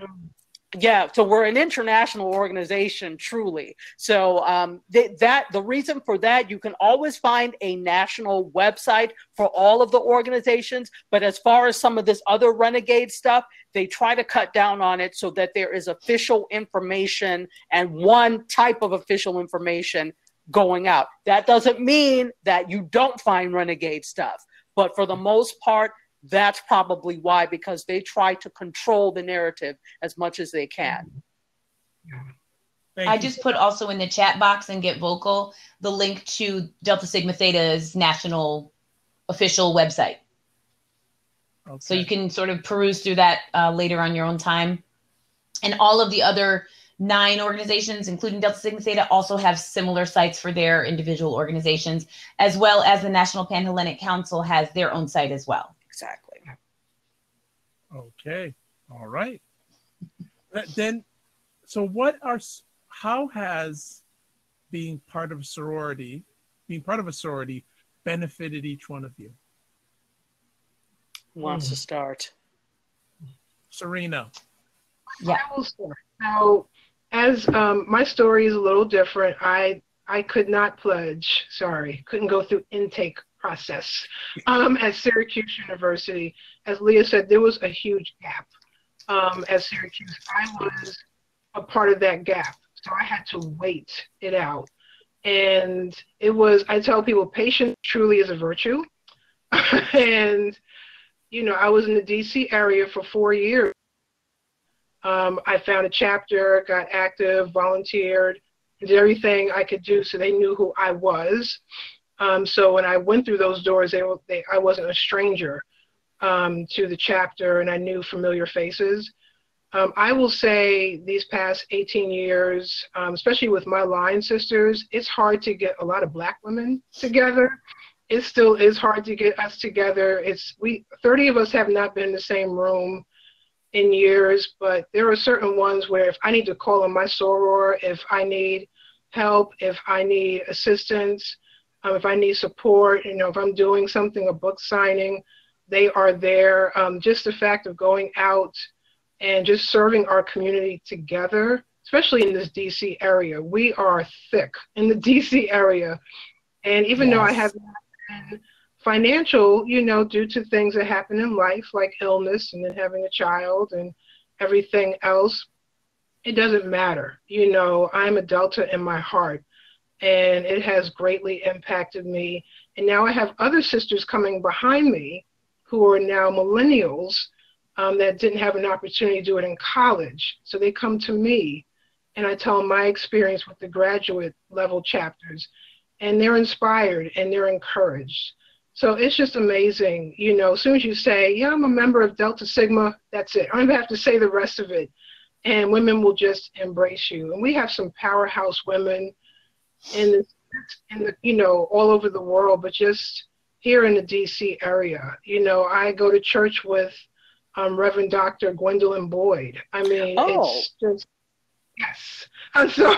so we're an international organization, truly. So the reason for that, you can always find a national website for all of the organizations. But as far as some of this other renegade stuff, they try to cut down on it so that there is official information and one type of official information going out. That doesn't mean that you don't find renegade stuff. But for the most part, that's probably why, because they try to control the narrative as much as they can. I just put also in the chat box and Get Vocal the link to Delta Sigma Theta's national official website. So you can sort of peruse through that later on your own time. And all of the other 9 organizations, including Delta Sigma Theta, also have similar sites for their individual organizations, as well as the National Panhellenic Council has their own site as well. Exactly. Okay. All right. Then, so how has being part of a sorority benefited each one of you? Who wants to start? Serena. Yeah. I will start. So, as my story is a little different, I could not pledge. Sorry, couldn't go through intake process at Syracuse University. As Leah said, there was a huge gap at Syracuse. I was a part of that gap, so I had to wait it out. And it was, I tell people, patience truly is a virtue. And, you know, I was in the DC area for 4 years. I found a chapter, got active, volunteered, did everything I could do so they knew who I was. So when I went through those doors, I wasn't a stranger to the chapter, and I knew familiar faces. I will say these past 18 years, especially with my line sisters, it's hard to get a lot of Black women together. It still is hard to get us together. 30 of us have not been in the same room in years, but there are certain ones where if I need to call on my soror, if I need help, if I need assistance, If I need support, if I'm doing something, a book signing, they are there. Just the fact of going out and just serving our community together, especially in this DC area. We are thick in the DC area. And even though I have not been financial, due to things that happen in life, like illness and then having a child and everything else, it doesn't matter. I'm a Delta in my heart, and it has greatly impacted me. And now I have other sisters coming behind me who are now millennials that didn't have an opportunity to do it in college. So they come to me, and I tell them my experience with the graduate level chapters, and they're inspired and they're encouraged. So it's just amazing. As soon as you say, yeah, I'm a member of Delta Sigma, that's it. I don't even have to say the rest of it. And women will just embrace you. And we have some powerhouse women in the all over the world, but just here in the DC area. I go to church with Reverend Dr. Gwendolyn Boyd. I mean, It's just, yes. And so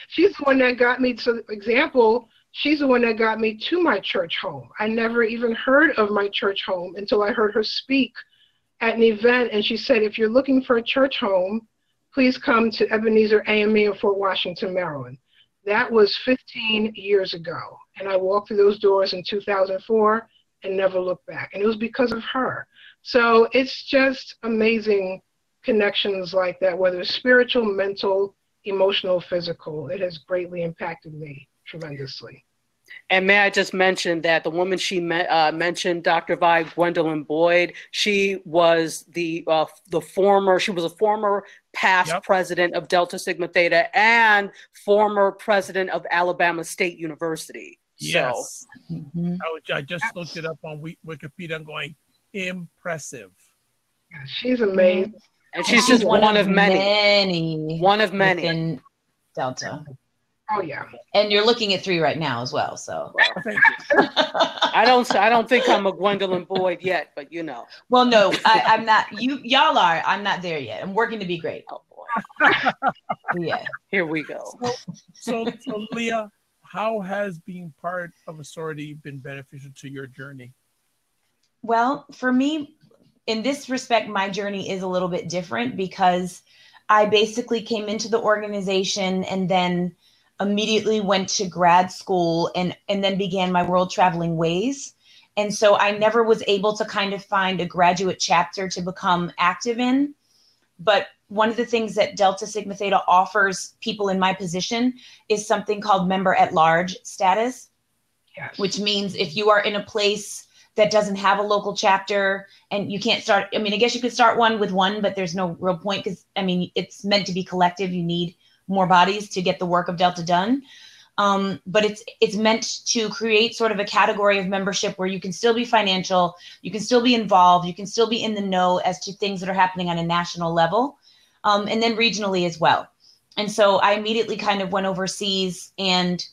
she's the one that got me to, example, she's the one that got me to my church home. I never even heard of my church home until I heard her speak at an event. And she said, if you're looking for a church home, please come to Ebenezer AME in Fort Washington, Maryland. That was 15 years ago. And I walked through those doors in 2004 and never looked back. And it was because of her. So it's just amazing connections like that, whether it's spiritual, mental, emotional, physical. It has greatly impacted me tremendously. And may I just mention that the woman she mentioned, Dr. Vi Gwendolyn Boyd, she was a former past president of Delta Sigma Theta and former president of Alabama State University. Yes. So, I just looked it up on Wikipedia. I'm going, impressive. Yeah, she's amazing. And she's just one of many. One of many. In Delta. Oh yeah. And you're looking at 3 right now as well. So Thank you. I don't think I'm a Gwendolyn Boyd yet, but Well, no, I'm not. Y'all are. I'm not there yet. I'm working to be great. Oh boy. Yeah. Here we go. So Leah, how has being part of a sorority been beneficial to your journey? Well, for me, in this respect, my journey is a little bit different because I basically came into the organization and then immediately went to grad school and then began my world traveling ways. And so I never was able to kind of find a graduate chapter to become active in. But one of the things that Delta Sigma Theta offers people in my position is something called member at large status, yes. Which means if you are in a place that doesn't have a local chapter and you can't start, I mean, I guess you could start one with one, but there's no real point because, I mean, it's meant to be collective. You need more bodies to get the work of Delta done. But it's meant to create sort of a category of membership where you can still be financial, you can still be involved, you can still be in the know as to things that are happening on a national level, and then regionally as well. And so I immediately kind of went overseas, and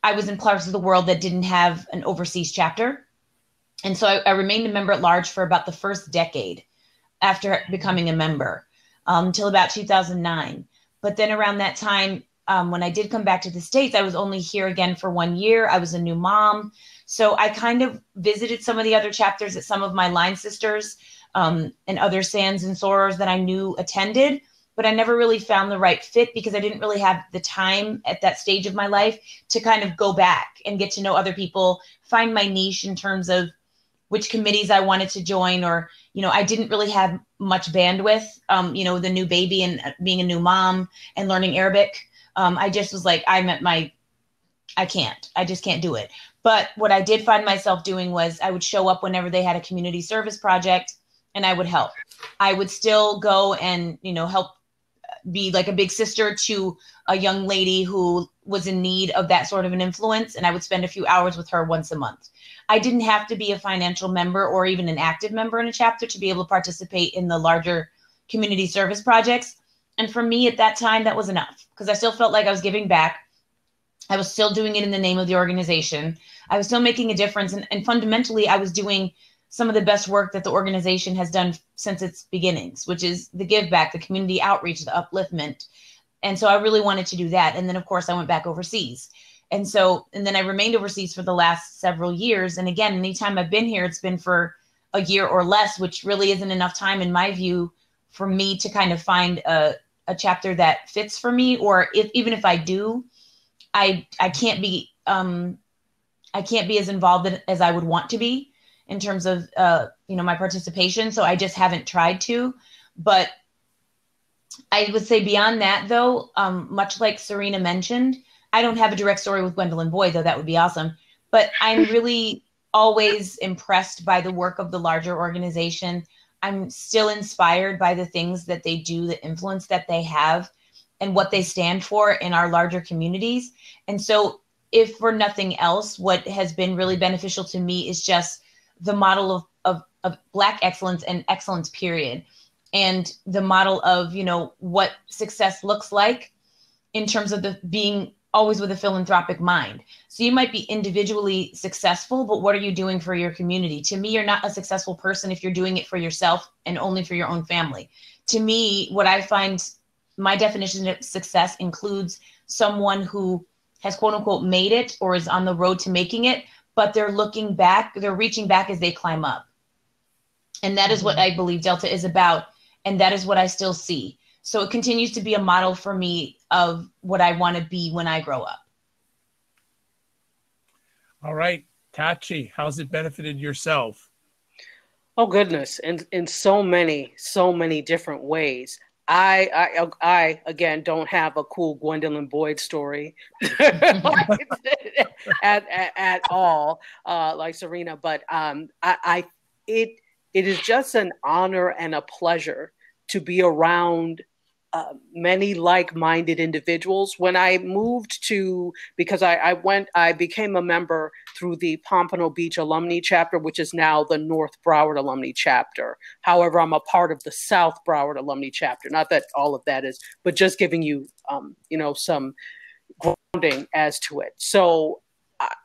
I was in parts of the world that didn't have an overseas chapter. And so I remained a member at large for about the first decade after becoming a member, until about 2009. But then around that time, when I did come back to the States, I was only here again for 1 year. I was a new mom. So I kind of visited some of the other chapters that some of my line sisters and other SANs and sorors that I knew attended, but I never really found the right fit because I didn't really have the time at that stage of my life to kind of go back and get to know other people, find my niche in terms of which committees I wanted to join, or, I didn't really have much bandwidth, the new baby and being a new mom and learning Arabic. I just was like, I just can't do it. But what I did find myself doing was I would show up whenever they had a community service project and I would help. I would still go and, help be like a big sister to a young lady who was in need of that sort of an influence. And I would spend a few hours with her once a month. I didn't have to be a financial member or even an active member in a chapter to be able to participate in the larger community service projects. And for me at that time, that was enough because I still felt like I was giving back. I was still doing it in the name of the organization. I was still making a difference. And fundamentally, I was doing some of the best work that the organization has done since its beginnings, which is the give back, the community outreach, the upliftment. And so I really wanted to do that. And then, of course, I went back overseas. And so, and then I remained overseas for the last several years. And again, anytime I've been here, it's been for a year or less, which really isn't enough time in my view for me to kind of find a chapter that fits for me. Or even if I do, I can't be as involved as I would want to be in terms of my participation. So I just haven't tried to. But I would say beyond that, though, much like Serena mentioned, I don't have a direct story with Gwendolyn Boyd, though that would be awesome. But I'm really always impressed by the work of the larger organization. I'm still inspired by the things that they do, the influence that they have, and what they stand for in our larger communities. And so if for nothing else, what has been really beneficial to me is just the model of Black excellence and excellence, period. And the model of, what success looks like in terms of being always with a philanthropic mind. So you might be individually successful, but what are you doing for your community? To me, you're not a successful person if you're doing it for yourself and only for your own family. To me, what I find my definition of success includes someone who has quote unquote made it or is on the road to making it, but they're looking back, they're reaching back as they climb up. And that is what I believe Delta is about. And that is what I still see. So it continues to be a model for me of what I want to be when I grow up. All right, Tachi, how's it benefited yourself? Oh goodness, in so many different ways. I again don't have a cool Gwendolyn Boyd story at all, like Serena, but it is just an honor and a pleasure to be around many like-minded individuals. When I moved because I became a member through the Pompano Beach Alumni Chapter, which is now the North Broward Alumni Chapter. However, I'm a part of the South Broward Alumni Chapter. Not that all of that is, but just giving you, some grounding as to it. So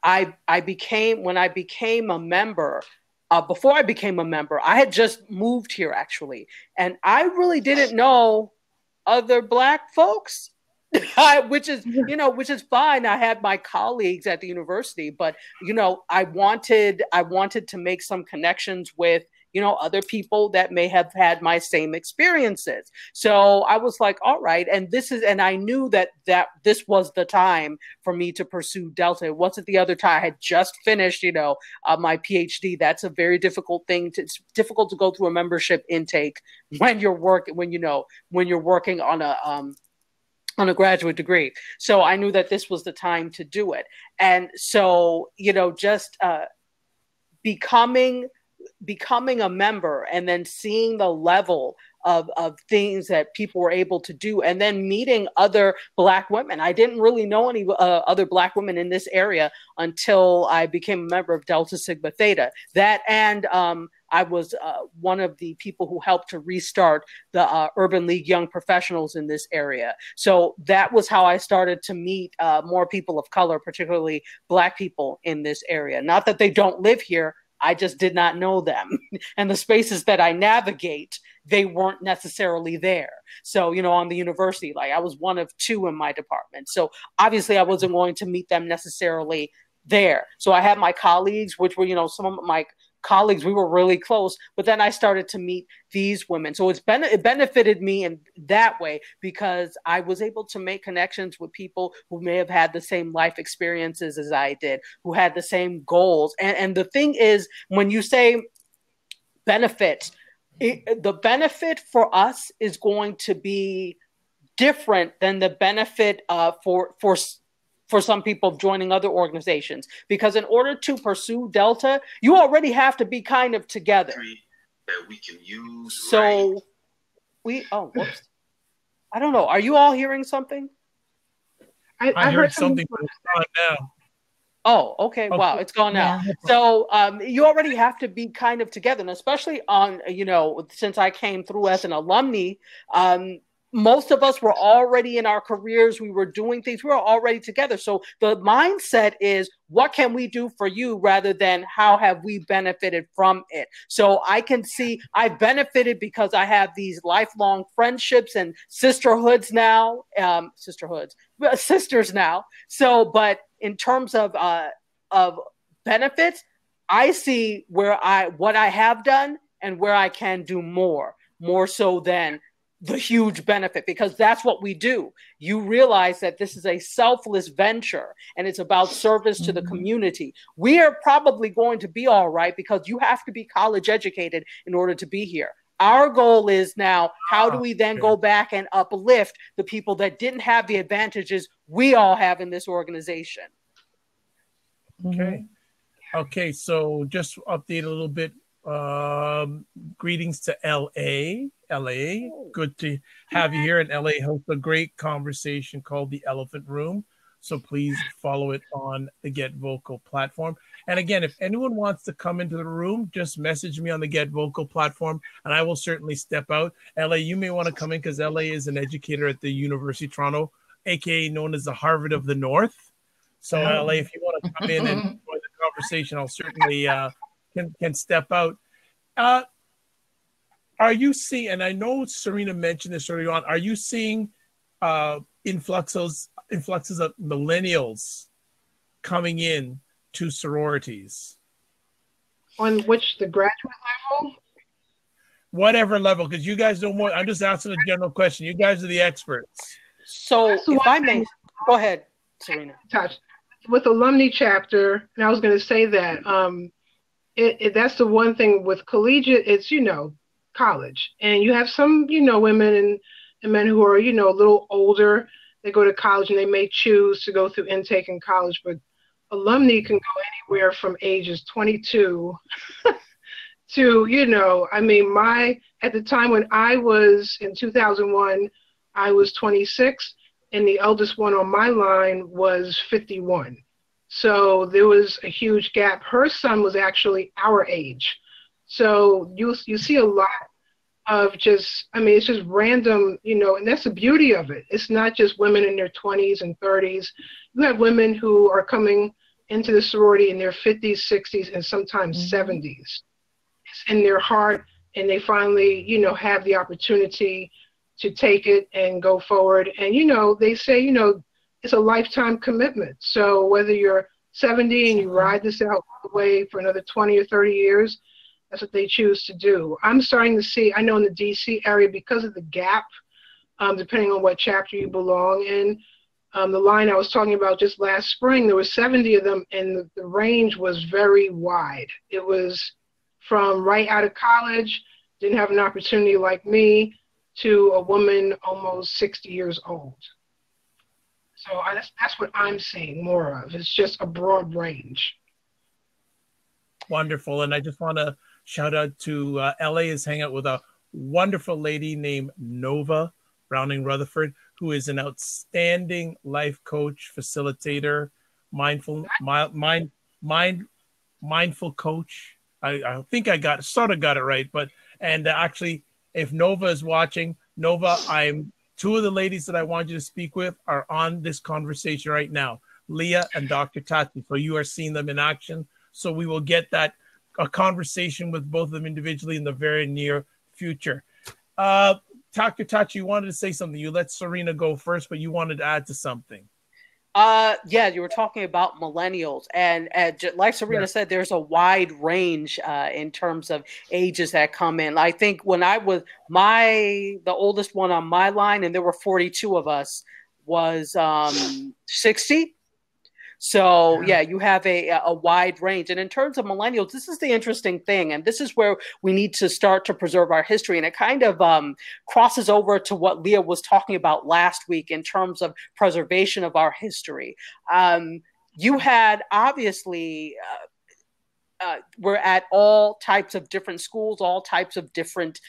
when I became a member, before I became a member, I had just moved here actually, and I really didn't know other Black folks, which is fine. I had my colleagues at the university, but I wanted to make some connections with other people that may have had my same experiences. So I was like, all right, and I knew that this was the time for me to pursue Delta. It wasn't the other time. I had just finished, my PhD. That's a very difficult thing. It's difficult to go through a membership intake when you're working on a graduate degree. So I knew that this was the time to do it. And so, just becoming a member and then seeing the level of things that people were able to do, and then meeting other Black women. I didn't really know any other Black women in this area until I became a member of Delta Sigma Theta. That and I was one of the people who helped to restart the Urban League Young Professionals in this area. So that was how I started to meet more people of color, particularly Black people in this area. Not that they don't live here, I just did not know them. And the spaces that I navigate, they weren't necessarily there. So, on the university, like I was one of two in my department. So obviously I wasn't going to meet them necessarily there. So I had my colleagues, which were, some of my colleagues, we were really close, but then I started to meet these women. So it benefited me in that way because I was able to make connections with people who may have had the same life experiences as I did, who had the same goals. And the thing is, when you say benefits, the benefit for us is going to be different than the benefit for some people joining other organizations, because in order to pursue Delta, you already have to be kind of together. That we can use. So whoops. I don't know. Are you all hearing something? I heard something now. Oh, okay. Wow, it's gone now. Yeah. So you already have to be kind of together, and especially on, since I came through as an alumni, most of us were already in our careers. We were doing things. We were already together. So the mindset is, what can we do for you rather than how have we benefited from it? So I can see I benefited because I have these lifelong friendships and sisterhoods now. sisters now. So, but in terms of benefits, I see what I have done and where I can do more so than the huge benefit, because that's what we do. You realize that this is a selfless venture and it's about service to the community. We are probably going to be all right because you have to be college educated in order to be here. Our goal is now, how do we then go back and uplift the people that didn't have the advantages we all have in this organization? Okay, so just update a little bit. Greetings to LA. Good to have you here. And LA hosts a great conversation called The Elephant Room. So please follow it on the Get Vocal platform. And again, if anyone wants to come into the room, just message me on the Get Vocal platform and I will certainly step out. LA, you may want to come in because LA is an educator at the University of Toronto, aka known as the Harvard of the North. So LA, if you want to come in and join the conversation, I'll certainly can step out. Are you seeing, and I know Serena mentioned this earlier on, are you seeing influxes of millennials coming in to sororities? On which, the graduate level? Whatever level, because you guys know more. I'm just asking a general question. You guys are the experts. So if I may, go ahead, Serena. Touch. With alumni chapter, and I was going to say that that's the one thing with collegiate, it's, college. And you have some, women and men who are, a little older. They go to college and they may choose to go through intake in college, but alumni can go anywhere from ages 22 to, at the time when I was in 2001, I was 26 and the eldest one on my line was 51. So there was a huge gap. Her son was actually our age. So you see a lot of just, it's just random, and that's the beauty of it. It's not just women in their 20s and 30s. You have women who are coming into the sorority in their 50s, 60s, and sometimes 70s. It's in their heart, and they finally, have the opportunity to take it and go forward. And, they say, it's a lifetime commitment. So whether you're 70 and you ride this out all the way for another 20 or 30 years, that's what they choose to do. I'm starting to see, I know in the DC area, because of the gap, depending on what chapter you belong in, the line I was talking about just last spring, there were 70 of them, and the range was very wide. It was from right out of college, didn't have an opportunity like me, to a woman almost 60 years old. So that's what I'm seeing more of. It's just a broad range. Wonderful. And I just want to shout out to LA is hanging out with a wonderful lady named Nova Browning Rutherford, who is an outstanding life coach, facilitator, mindful coach. I think I sort of got it right. And actually, if Nova is watching, Nova, two of the ladies that I want you to speak with are on this conversation right now, Leah and Dr. Tachi. So you are seeing them in action. So we will get a conversation with both of them individually in the very near future. Dr. Tachi, you wanted to say something. You let Serena go first, but you wanted to add to something. Yeah, you were talking about millennials, and like Serena said, there's a wide range in terms of ages that come in. I think when I was the oldest one on my line, and there were 42 of us, was 60. So yeah, you have a wide range. And in terms of millennials, this is the interesting thing. And this is where we need to start to preserve our history. And it kind of crosses over to what Leah was talking about last week in terms of preservation of our history. You had obviously, we're at all types of different schools, all types of different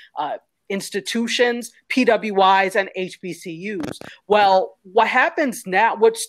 institutions, PWIs and HBCUs. Well, what happens now, what's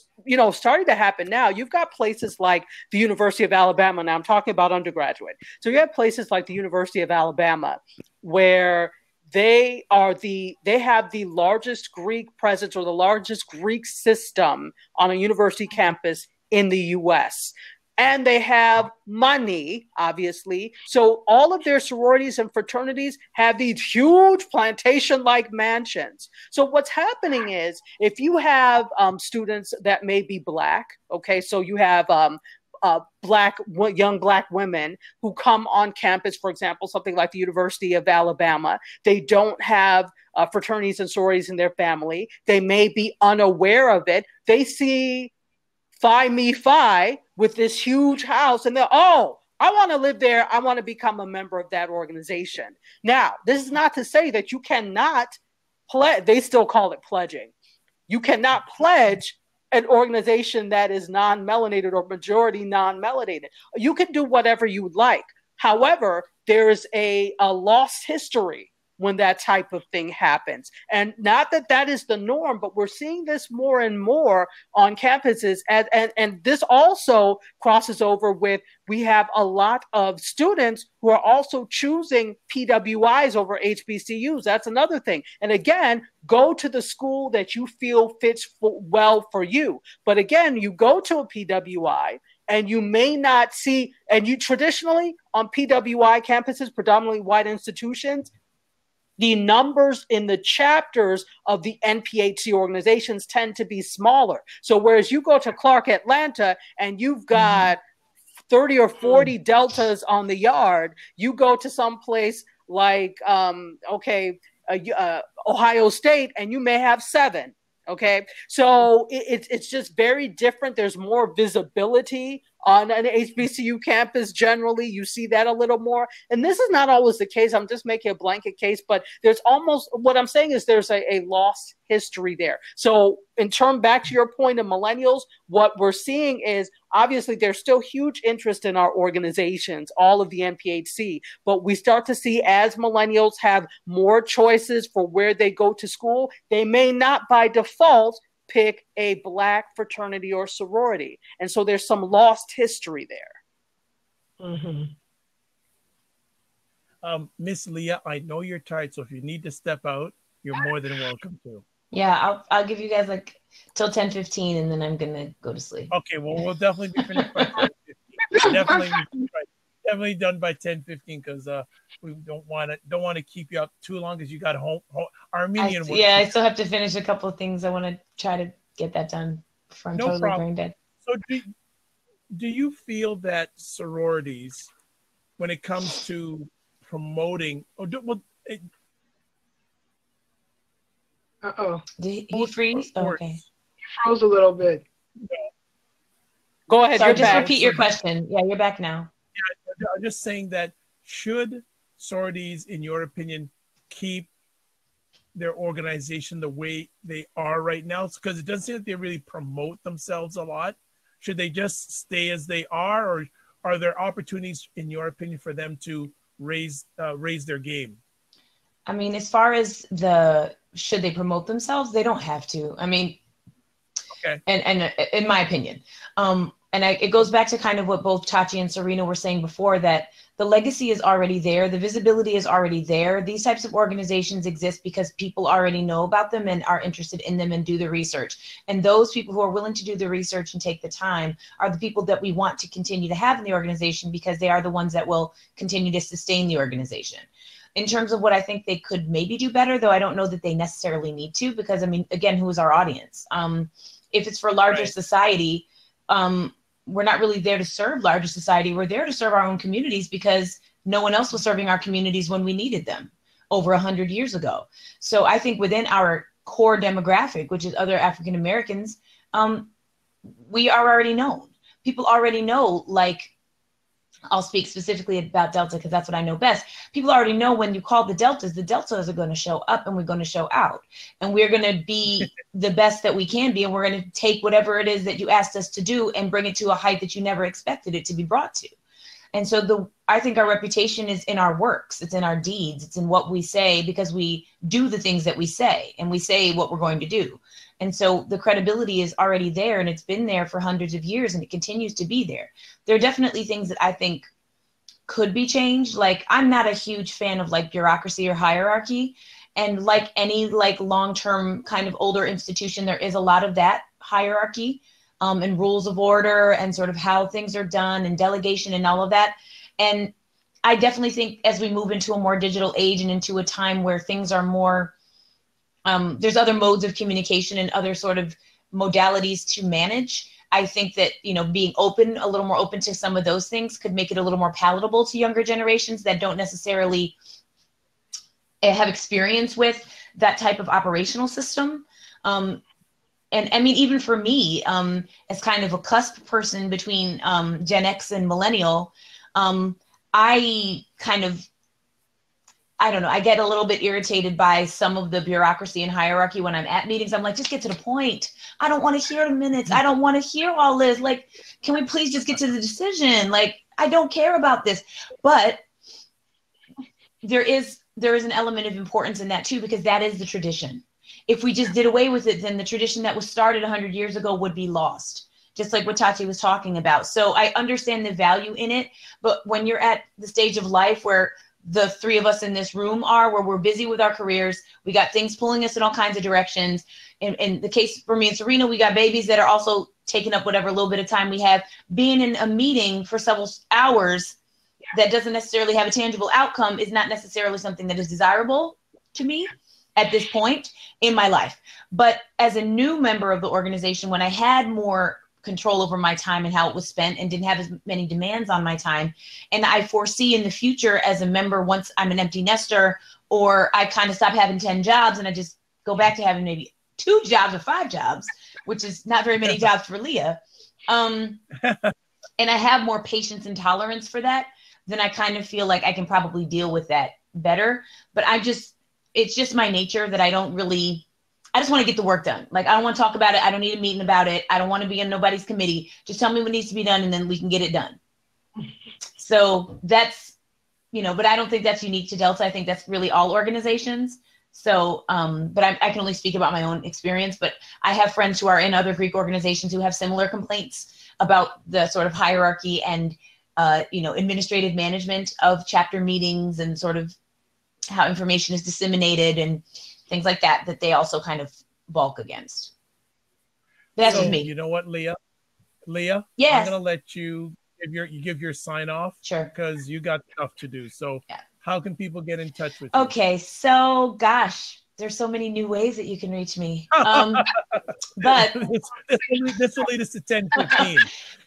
starting to happen now, you've got places like the University of Alabama. Now I'm talking about undergraduate. So you have places like the University of Alabama where they have the largest Greek presence or the largest Greek system on a university campus in the US. and they have money, obviously. So all of their sororities and fraternities have these huge plantation-like mansions. So what's happening is, if you have students that may be Black, okay, so you have young Black women who come on campus, for example, something like the University of Alabama. They don't have fraternities and sororities in their family. They may be unaware of it. They see Phi Me Phi with this huge house, and they're, oh, I want to live there. I want to become a member of that organization. Now, this is not to say that you cannot pledge. They still call it pledging. You cannot pledge an organization that is non-melanated or majority non-melanated. You can do whatever you like. However, there is a lost history when that type of thing happens. And not that that is the norm, but we're seeing this more and more on campuses. And this also crosses over with, we have a lot of students who are also choosing PWIs over HBCUs. That's another thing. And again, go to the school that you feel fits well for you. But again, you go to a PWI, and you may not see, and you traditionally on PWI campuses, predominantly white institutions, the numbers in the chapters of the NPHC organizations tend to be smaller. So whereas you go to Clark Atlanta and you've got 30 or 40 deltas on the yard, you go to some place like, Ohio State, and you may have 7. Okay, so it's just very different. There's more visibility on an HBCU campus. Generally, you see that a little more. And this is not always the case. I'm just making a blanket case, but there's almost, what I'm saying is there's a lost history there. So in turn, back to your point of millennials, what we're seeing is obviously there's still huge interest in our organizations, all of the NPHC, but we start to see as millennials have more choices for where they go to school, they may not by default pick a Black fraternity or sorority. And so there's some lost history there. Miss Leah, I know you're tired, so if you need to step out, you're more than welcome to. Yeah, I'll give you guys like till 10:15, and then I'm gonna go to sleep. Okay, well, we'll definitely be finished by 10:15. Definitely done by 10:15, because we don't want to keep you up too long, because you got home Armenian work. Yeah, I still have to finish a couple of things. I want to try to get that done before I'm totally brain dead. So do you feel that sororities, when it comes to promoting, Did he freeze? Oh, okay. He froze a little bit. Go ahead. Sorry, just repeat your question. Yeah, you're back now. Yeah, I'm just saying that, should sororities, in your opinion, keep their organization the way they are right now? Because it doesn't seem that they really promote themselves a lot. Should they just stay as they are, or are there opportunities, in your opinion, for them to raise their game? I mean, as far as should they promote themselves, they don't have to. I mean, okay. And in my opinion, it goes back to kind of what both Chachi and Serena were saying before, that the legacy is already there. The visibility is already there. These types of organizations exist because people already know about them and are interested in them and do the research. And those people who are willing to do the research and take the time are the people that we want to continue to have in the organization, because they are the ones that will continue to sustain the organization. In terms of what I think they could maybe do better, though I don't know that they necessarily need to, because I mean, again, who is our audience? If it's for larger society, we're not really there to serve larger society. We're there to serve our own communities, because no one else was serving our communities when we needed them over 100 years ago. So I think within our core demographic, which is other African Americans, we are already known. People already know, like, I'll speak specifically about Delta because that's what I know best. People already know when you call the Deltas are going to show up and we're going to show out. And we're going to be the best that we can be. And we're going to take whatever it is that you asked us to do and bring it to a height that you never expected it to be brought to. And so I think our reputation is in our works. It's in our deeds. It's in what we say, because we do the things that we say, and we say what we're going to do. And so the credibility is already there, and it's been there for hundreds of years, and it continues to be there. There are definitely things that I think could be changed. Like, I'm not a huge fan of like bureaucracy or hierarchy. And like any like long-term kind of older institution, there is a lot of that hierarchy. and rules of order and sort of how things are done and delegation and all of that. And I definitely think as we move into a more digital age and into a time where things are more, there's other modes of communication and other sort of modalities to manage. I think that, you know, being open, a little more open to some of those things could make it a little more palatable to younger generations that don't necessarily have experience with that type of operational system. And I mean, even for me, as kind of a cusp person between Gen X and millennial, I don't know, I get a little bit irritated by some of the bureaucracy and hierarchy when I'm at meetings. I'm like, just get to the point. I don't want to hear the minutes. I don't want to hear all this. Like, can we please just get to the decision? Like, I don't care about this. But there is an element of importance in that too, because that is the tradition. If we just did away with it, then the tradition that was started 100 years ago would be lost, just like what Tati was talking about. So I understand the value in it, but when you're at the stage of life where the three of us in this room are, where we're busy with our careers, we got things pulling us in all kinds of directions. In the case for me and Serena, we got babies that are also taking up whatever little bit of time we have. Being in a meeting for several hours that doesn't necessarily have a tangible outcome is not necessarily something that is desirable to me at this point in my life. But as a new member of the organization, when I had more control over my time and how it was spent and didn't have as many demands on my time, and I foresee in the future as a member, once I'm an empty nester or I kind of stop having 10 jobs and I just go back to having maybe 2 jobs or 5 jobs, which is not very many jobs for Leah. And I have more patience and tolerance for that, then I kind of feel like I can probably deal with that better. But it's just my nature that I just want to get the work done. Like, I don't want to talk about it. I don't need a meeting about it. I don't want to be in nobody's committee. Just tell me what needs to be done and then we can get it done. So that's, you know, but I don't think that's unique to Delta. I think that's really all organizations. So, but I can only speak about my own experience, but I have friends who are in other Greek organizations who have similar complaints about the sort of hierarchy and, you know, administrative management of chapter meetings and sort of how information is disseminated and things like that, that they also kind of balk against. That's just me. You know what, Leah? Yes. I'm going to let you give your sign off. Sure. Because you got stuff to do. So how can people get in touch with you? Okay. So, gosh, there's so many new ways that you can reach me. But this will lead us to 10:15.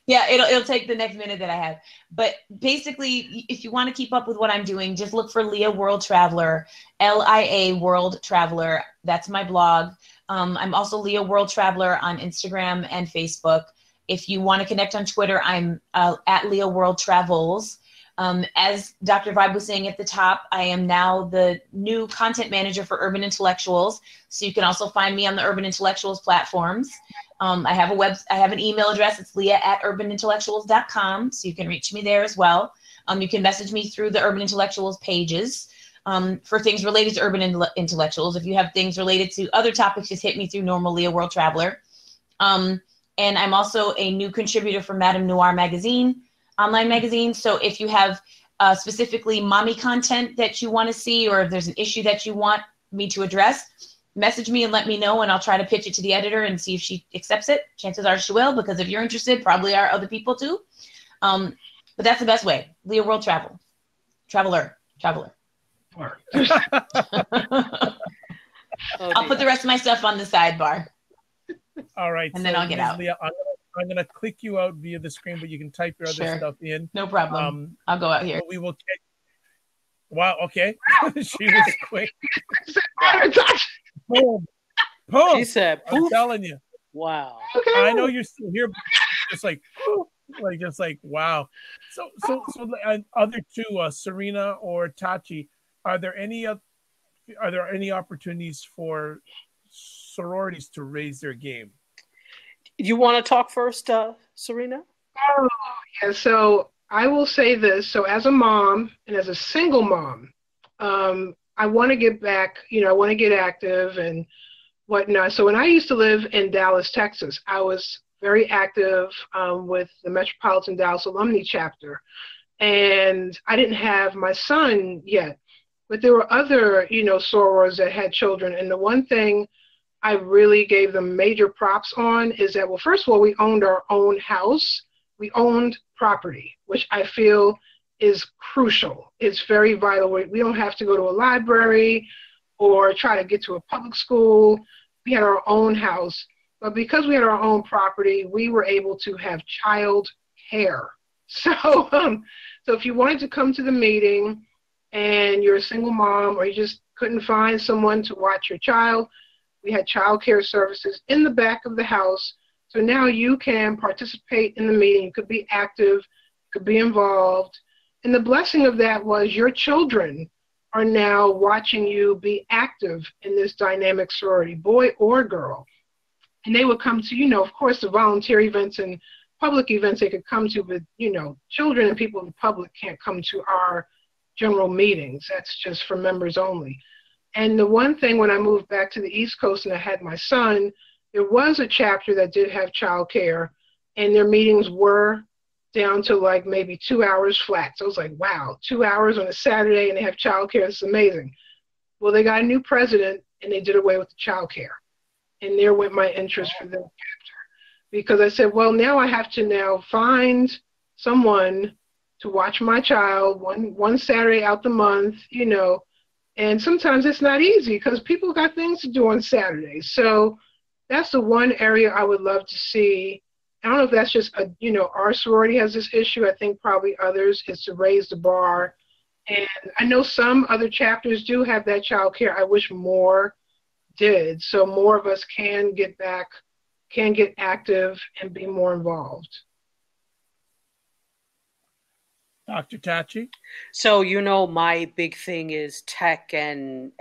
Yeah, it'll take the next minute that I have. But basically, if you want to keep up with what I'm doing, just look for Leah World Traveler, LIA World Traveler. That's my blog. I'm also Leah World Traveler on Instagram and Facebook. If you want to connect on Twitter, I'm at Leah World Travels. As Dr. Vibe was saying at the top, I am now the new content manager for Urban Intellectuals. So you can also find me on the Urban Intellectuals platforms. I have an email address. It's leah@urbanintellectuals.com. So you can reach me there as well. You can message me through the Urban Intellectuals pages for things related to Urban Intellectuals. If you have things related to other topics, just hit me through normal Leah World Traveler. And I'm also a new contributor for Madame Noir magazine, online magazine. So if you have specifically mommy content that you want to see, or if there's an issue that you want me to address, message me and let me know, and I'll try to pitch it to the editor and see if she accepts it. Chances are she will, because if you're interested, probably are other people too. But that's the best way. Leah World Traveler. I'll put the rest of my stuff on the sidebar. All right. And then I'll get out. Leah, I'm going to click you out via the screen, but you can type your other stuff in. No problem. I'll go out here. We will. Wow. Okay. She was quick. Boom. She said, I'm telling you. Wow. Okay. I know you're still here, but just like wow. So other two, Serena or Tachi, are there any opportunities for sororities to raise their game? You want to talk first, Serena? Oh, yeah. So I will say this. So as a mom and as a single mom, I want to get back, I want to get active and whatnot. So when I used to live in Dallas, Texas, I was very active with the Metropolitan Dallas Alumni Chapter. And I didn't have my son yet, but there were other, sorors that had children. And the one thing I really gave them major props on is that, well, first of all, we owned our own house. We owned property, which I feel is crucial. It's very vital. We don't have to go to a library or try to get to a public school. We had our own house. But because we had our own property, we were able to have child care. So, so if you wanted to come to the meeting and you're a single mom or you just couldn't find someone to watch your child, we had child care services in the back of the house. So now you can participate in the meeting. You could be active, could be involved. And the blessing of that was your children are now watching you be active in this dynamic sorority, boy or girl. And they would come to, of course, the volunteer events and public events they could come to, but, children and people in the public can't come to our general meetings. That's just for members only. And the one thing when I moved back to the East Coast and I had my son, there was a chapter that did have childcare, and their meetings were down to like maybe 2 hours flat. So I was like, wow, 2 hours on a Saturday and they have childcare. It's amazing. Well, they got a new president and they did away with the childcare. And there went my interest for their chapter. Because I said, well, now I have to now find someone to watch my child one Saturday out the month, and sometimes it's not easy because people got things to do on Saturdays. So that's the one area I would love to see. I don't know if that's just, our sorority has this issue. I think probably others is to raise the bar. And I know some other chapters do have that child care. I wish more did. So more of us can get active and be more involved. Dr. Tachi? So, my big thing is tech and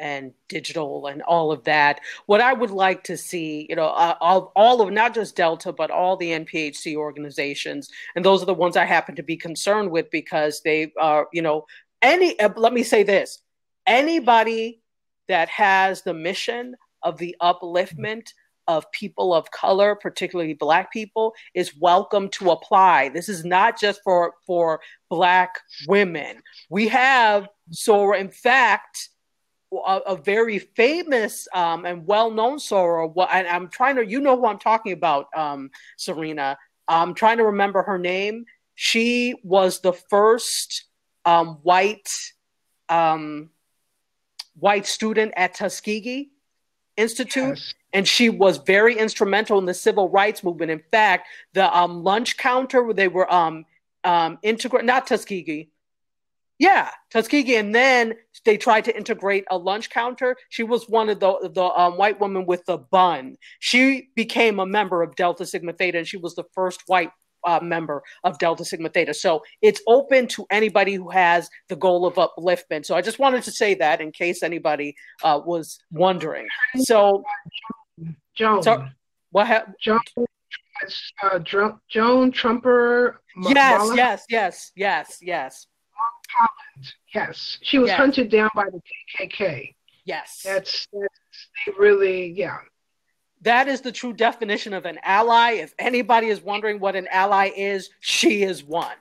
digital and all of that. What I would like to see, all of not just Delta, but all the NPHC organizations, and those are the ones I happen to be concerned with because they are, let me say this, anybody that has the mission of the upliftment of people of color, particularly Black people, is welcome to apply. This is not just for Black women. We have, in fact, a very famous and well-known soror, and I'm trying to, who I'm talking about, Serena. I'm trying to remember her name. She was the first white student at Tuskegee Institute. Yes. And she was very instrumental in the civil rights movement. In fact, the lunch counter where they were not Tuskegee. Yeah, Tuskegee. And then they tried to integrate a lunch counter. She was one of the white women with the bun. She became a member of Delta Sigma Theta, and she was the first white member of Delta Sigma Theta. So it's open to anybody who has the goal of upliftment. So I just wanted to say that in case anybody was wondering. So Joan. So, what happened? Joan Trumper. Yes. Yes, she was hunted down by the KKK. Yes, that's really, yeah. That is the true definition of an ally. If anybody is wondering what an ally is, she is one.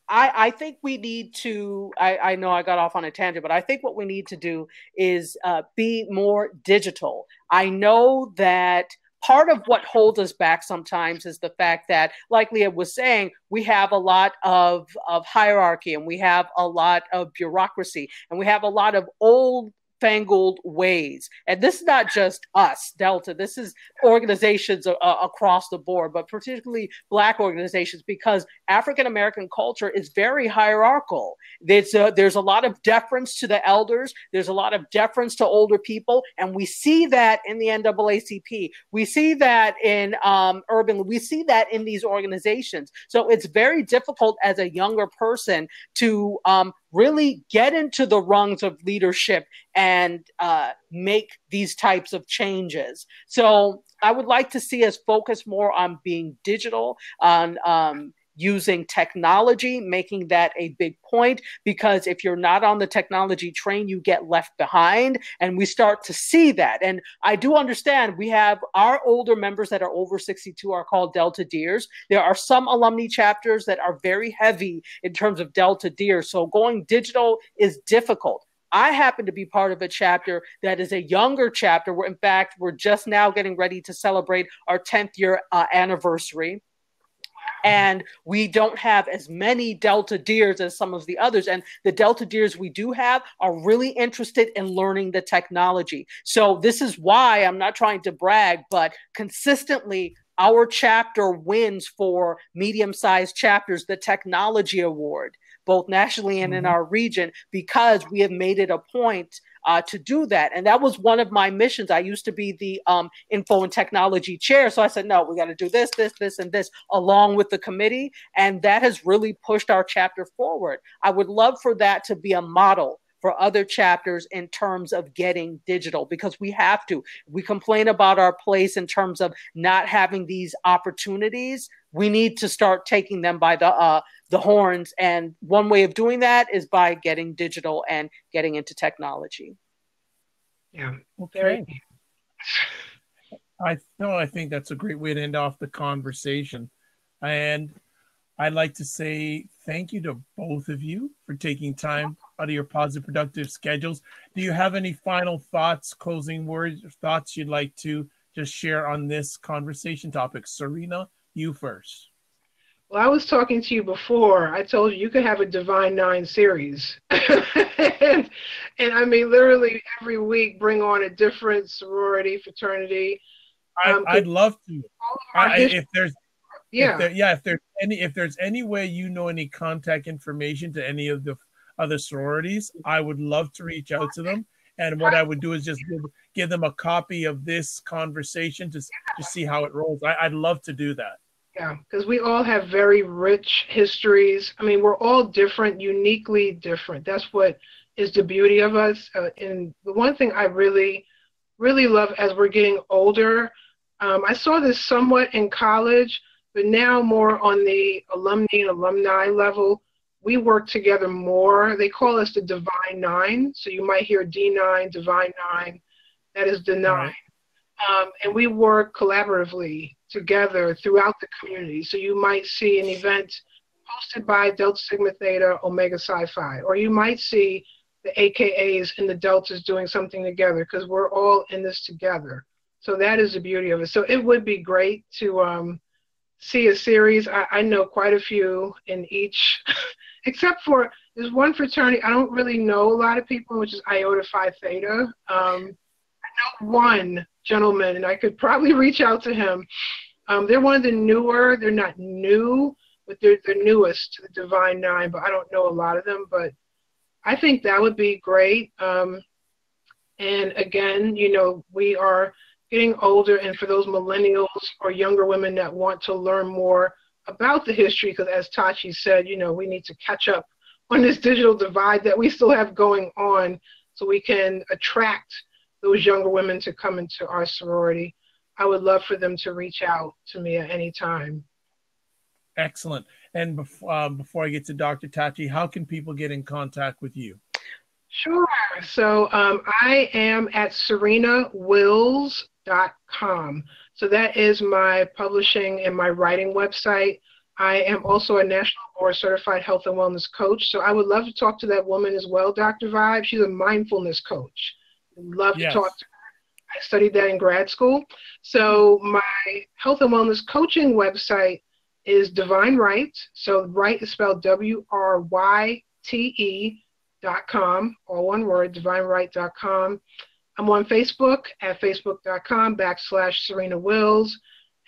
I think we need to, I know I got off on a tangent, but I think what we need to do is be more digital. I know that part of what holds us back sometimes is the fact that, like Leah was saying, we have a lot of hierarchy, and we have a lot of bureaucracy, and we have a lot of old-fangled ways. And this is not just us, Delta. This is organizations across the board, but particularly Black organizations, because African-American culture is very hierarchical. There's a lot of deference to the elders. There's a lot of deference to older people. And we see that in the NAACP. We see that in Urban. We see that in these organizations. So it's very difficult as a younger person to really get into the rungs of leadership and make these types of changes. So I would like to see us focus more on being digital, on using technology, making that a big point, because if you're not on the technology train, you get left behind. And we start to see that. And I do understand we have our older members that are over 62 are called Delta Deers. There are some alumni chapters that are very heavy in terms of Delta Deers. So going digital is difficult. I happen to be part of a chapter that is a younger chapter. Where, in fact, we're just now getting ready to celebrate our 10th year anniversary. And we don't have as many Delta Deers as some of the others. And the Delta Deers we do have are really interested in learning the technology. So this is why I'm not trying to brag, but consistently our chapter wins for medium-sized chapters the technology award, both nationally and in our region, because we have made it a point to do that. And that was one of my missions. I used to be the info and technology chair. So I said, no, we got to do this, this, this, and this along with the committee. And that has really pushed our chapter forward. I would love for that to be a model for other chapters in terms of getting digital, because we have to. We complain about our place in terms of not having these opportunities. We need to start taking them by the horns. And one way of doing that is by getting digital and getting into technology. Yeah. Okay. I think that's a great way to end off the conversation. And I'd like to say thank you to both of you for taking time out of your positive, productive schedules. Do you have any final thoughts, closing words, or thoughts you'd like to just share on this conversation topic? Serena, you first. Well, I was talking to you before. I told you could have a Divine Nine series. and I mean, literally every week bring on a different sorority, fraternity. I'd love to. If there's any way you know any contact information to any of the other sororities, I would love to reach out to them. And what I would do is just give them a copy of this conversation to see how it rolls. I'd love to do that. Yeah, because we all have very rich histories. I mean, we're all different, uniquely different. That's what is the beauty of us. And the one thing I really, really love as we're getting older, I saw this somewhat in college, but now more on the alumni and alumni level, we work together more. They call us the Divine Nine. So you might hear D9, Divine Nine. That is the nine. Right. And we work collaboratively together throughout the community. So you might see an event hosted by Delta Sigma Theta, Omega Psi Phi, or you might see the AKAs and the Deltas doing something together, because we're all in this together. So that is the beauty of it. So it would be great to see a series. I know quite a few in each, except for there's one fraternity I don't really know a lot of people, which is Iota Phi Theta. I know one gentleman, and I could probably reach out to him. They're one of the newer, they're not new, but they're the newest to the Divine Nine, but I don't know a lot of them, but I think that would be great. And again, you know, we are getting older, and for those millennials or younger women that want to learn more about the history, because as Tachi said, you know, we need to catch up on this digital divide that we still have going on, so we can attract those younger women to come into our sorority. I would love for them to reach out to me at any time. Excellent. And before I get to Dr. Tachi, how can people get in contact with you? Sure. So I am at serenawills.com. So that is my publishing and my writing website. I am also a National Board Certified Health and Wellness Coach. So I would love to talk to that woman as well, Dr. Vibe. She's a mindfulness coach. Love to talk to her. I studied that in grad school. So my health and wellness coaching website is Divine Right. So Right is spelled WRYTE.com, all one word, divineright.com. I'm on Facebook at facebook.com/Serena Wills.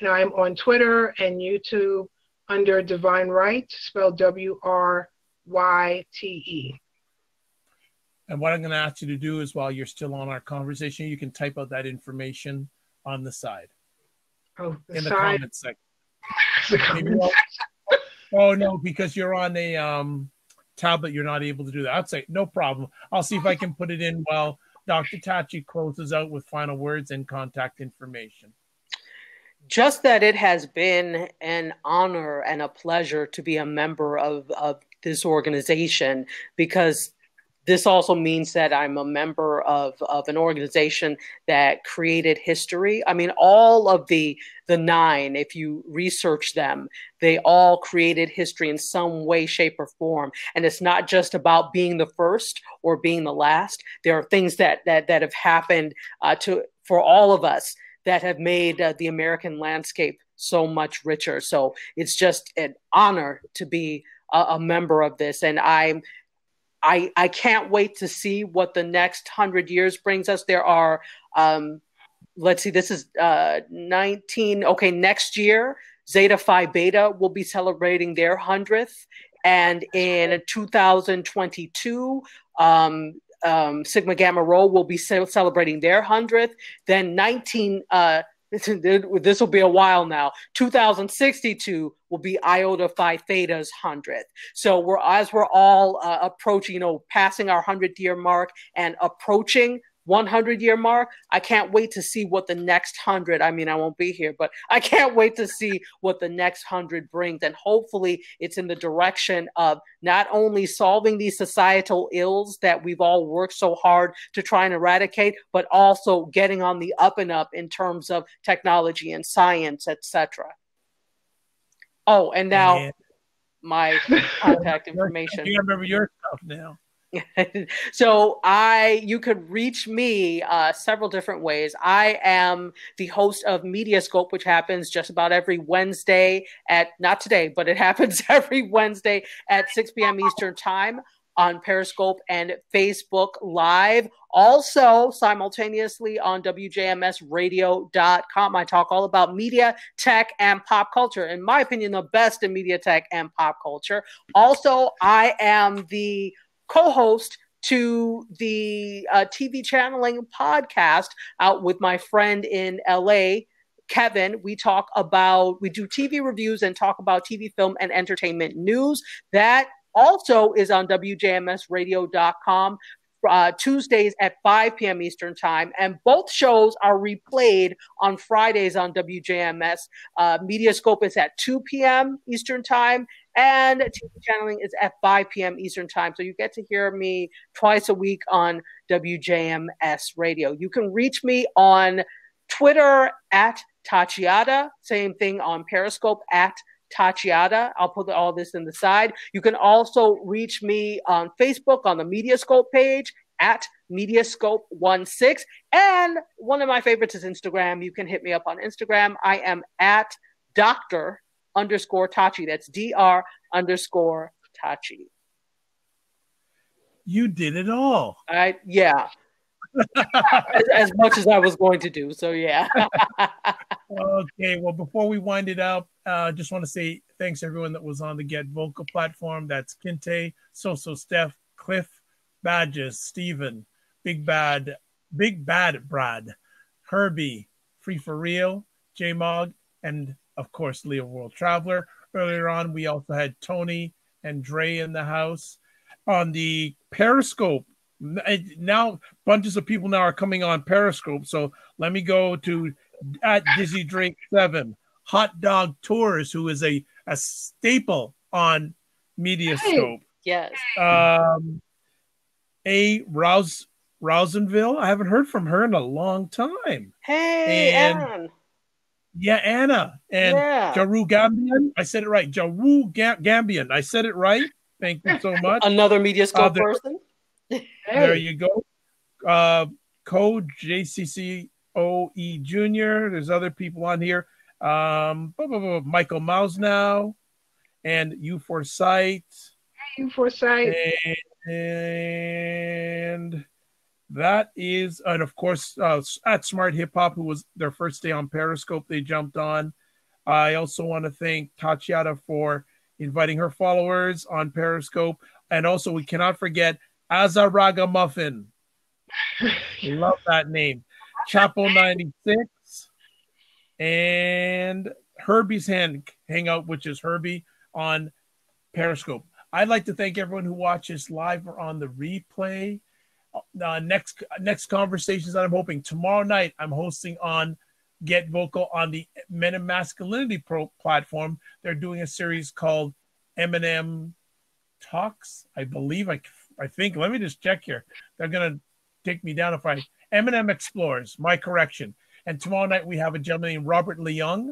And I'm on Twitter and YouTube under Divine Right, spelled WRYTE. And what I'm going to ask you to do is, while you're still on our conversation, you can type out that information on the side. Oh, in the comments section. Oh, no, because you're on a tablet, you're not able to do that. I'd say, no problem. I'll see if I can put it in while Dr. Tachi closes out with final words and contact information. Just that it has been an honor and a pleasure to be a member of this organization, because this also means that I'm a member of an organization that created history. I mean, all of the 9, if you research them, they all created history in some way, shape, or form. And it's not just about being the first or being the last. There are things that have happened for all of us that have made the American landscape so much richer. So it's just an honor to be a member of this. And I can't wait to see what the next 100 years brings us. There are, let's see, this is 19. Okay, next year, Zeta Phi Beta will be celebrating their 100th. And in 2022, Sigma Gamma Rho will be celebrating their 100th. Then this will be a while now. 2062 will be Iota Phi Theta's 100th. So as we're all approaching, passing our 100-year mark and approaching 100-year mark, I can't wait to see what the next 100, I mean, I won't be here, but I can't wait to see what the next 100 brings. And hopefully it's in the direction of not only solving these societal ills that we've all worked so hard to try and eradicate, but also getting on the up and up in terms of technology and science, etc. Oh, and now my contact information. You remember your stuff now. So you could reach me several different ways. I am the host of Mediascope, which happens just about every Wednesday not today, but it happens every Wednesday at 6 p.m. Eastern Time on Periscope and Facebook Live. Also, simultaneously on WJMSradio.com. I talk all about media, tech, and pop culture. In my opinion, the best in media, tech, and pop culture. Also, I am the co-host to the TV channeling podcast out with my friend in LA, Kevin. We do TV reviews and talk about TV, film, and entertainment news. That also is on WJMSradio.com. Tuesdays at 5 p.m. Eastern Time, and both shows are replayed on Fridays on WJMS. Mediascope is at 2 p.m. Eastern Time, and TV channeling is at 5 p.m. Eastern Time. So you get to hear me twice a week on WJMS Radio. You can reach me on Twitter at Tachiata, same thing on Periscope at Tachiata. I'll put all this in the side. You can also reach me on Facebook on the Mediascope page at Mediascope16. And one of my favorites is Instagram. You can hit me up on Instagram. I am at Dr_Tachi. That's Dr_Tachi. You did it all. Yeah. as much as I was going to do. So yeah. Okay. Well, before we wind it up, just want to say thanks to everyone that was on the Get Vocal platform. That's Kinte, Steph, Cliff, Badges, Steven, Big Bad Brad, Herbie, Free for Real, J-Mog, and of course Leo World Traveler. Earlier on, we also had Tony and Dre in the house. On the Periscope, now bunches of people now are coming on Periscope. So let me go to at Dizzy Drake 7, Hot Dog Tours, who is a staple on Mediascope. Yes. A Rousenville. I haven't heard from her in a long time. Hey, Anne. Yeah, Anna. And Jaru Gambian. I said it right. Jaru Gambian. I said it right. Thank you so much. Another Mediascope person. There you go. Code JCCOE Jr. There's other people on here. Michael Mausnow and U4Sight. U4Sight. And that is, and of course, at Smart Hip Hop, who was their first day on Periscope, they jumped on. I also want to thank Tachiata for inviting her followers on Periscope. And also, we cannot forget Azaraga Muffin. Love that name. Chapo 96 and Herbie's Hangout, which is Herbie on Periscope. I'd like to thank everyone who watches live or on the replay. Next conversations that I'm hoping tomorrow night, I'm hosting on Get Vocal on the Men and Masculinity Pro platform. They're doing a series called Eminem Talks, I believe. I think, let me just check here. They're going to take me down if I, M&M Explorers, my correction. And tomorrow night we have a gentleman named Robert Leung,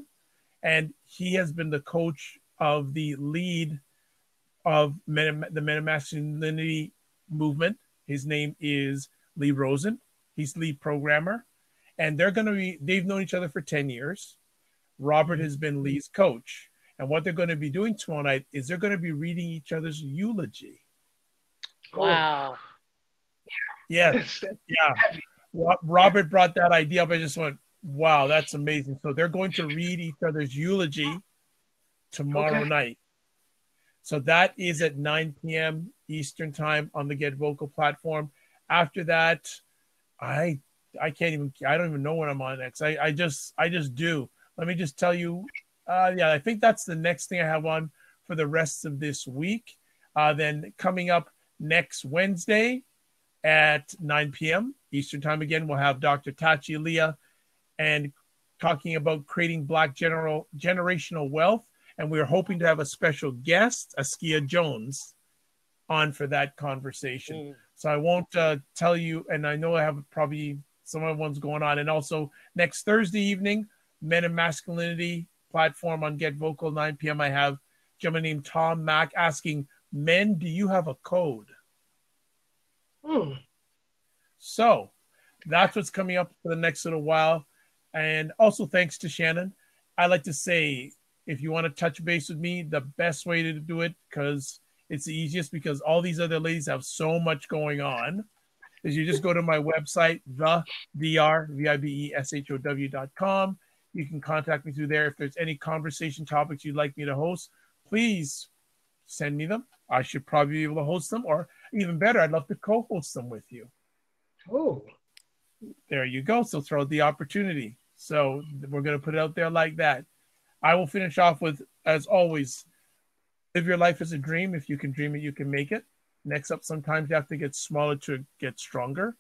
and he has been the coach of the lead of the meta-masculinity movement. His name is Lee Rosen. He's lead programmer. And they've known each other for 10 years. Robert has been Lee's coach. And what they're going to be doing tomorrow night is they're going to be reading each other's eulogy. Wow. Yes. Yeah. Robert brought that idea up. I just went, wow, that's amazing. So they're going to read each other's eulogy tomorrow night. So that is at 9 p.m. Eastern time on the Get Vocal platform. After that, I don't even know when I'm on next. I just do. Let me just tell you, I think that's the next thing I have on for the rest of this week. Then coming up next Wednesday at 9 p.m. Eastern time again, we'll have Dr. Tachi Leah and talking about creating Black generational wealth. And we're hoping to have a special guest, Askia Jones, on for that conversation. So I won't tell you, and I know I have probably some other ones going on. And also next Thursday evening, Men and Masculinity platform on Get Vocal, 9 p.m. I have a gentleman named Tom Mack asking, men, do you have a code? So that's what's coming up for the next little while. And also thanks to Shannon. I like to say, if you want to touch base with me, the best way to do it, because it's the easiest, because all these other ladies have so much going on, is you just go to my website, thedrvibeshow.com. You can contact me through there. If there's any conversation topics you'd like me to host, please send me them. I should probably be able to host them, or even better, I'd love to co-host them with you. Oh, there you go. So throw the opportunity. So we're going to put it out there like that. I will finish off with, as always, live your life as a dream. If you can dream it, you can make it. Next up, sometimes you have to get smaller to get stronger.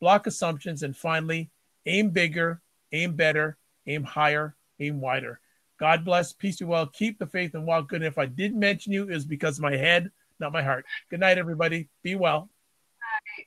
Block assumptions. And finally, aim bigger, aim better, aim higher, aim wider. God bless. Peace be well. Keep the faith and walk good. And if I didn't mention you, it was because of my head, not my heart. Good night, everybody. Be well. Bye.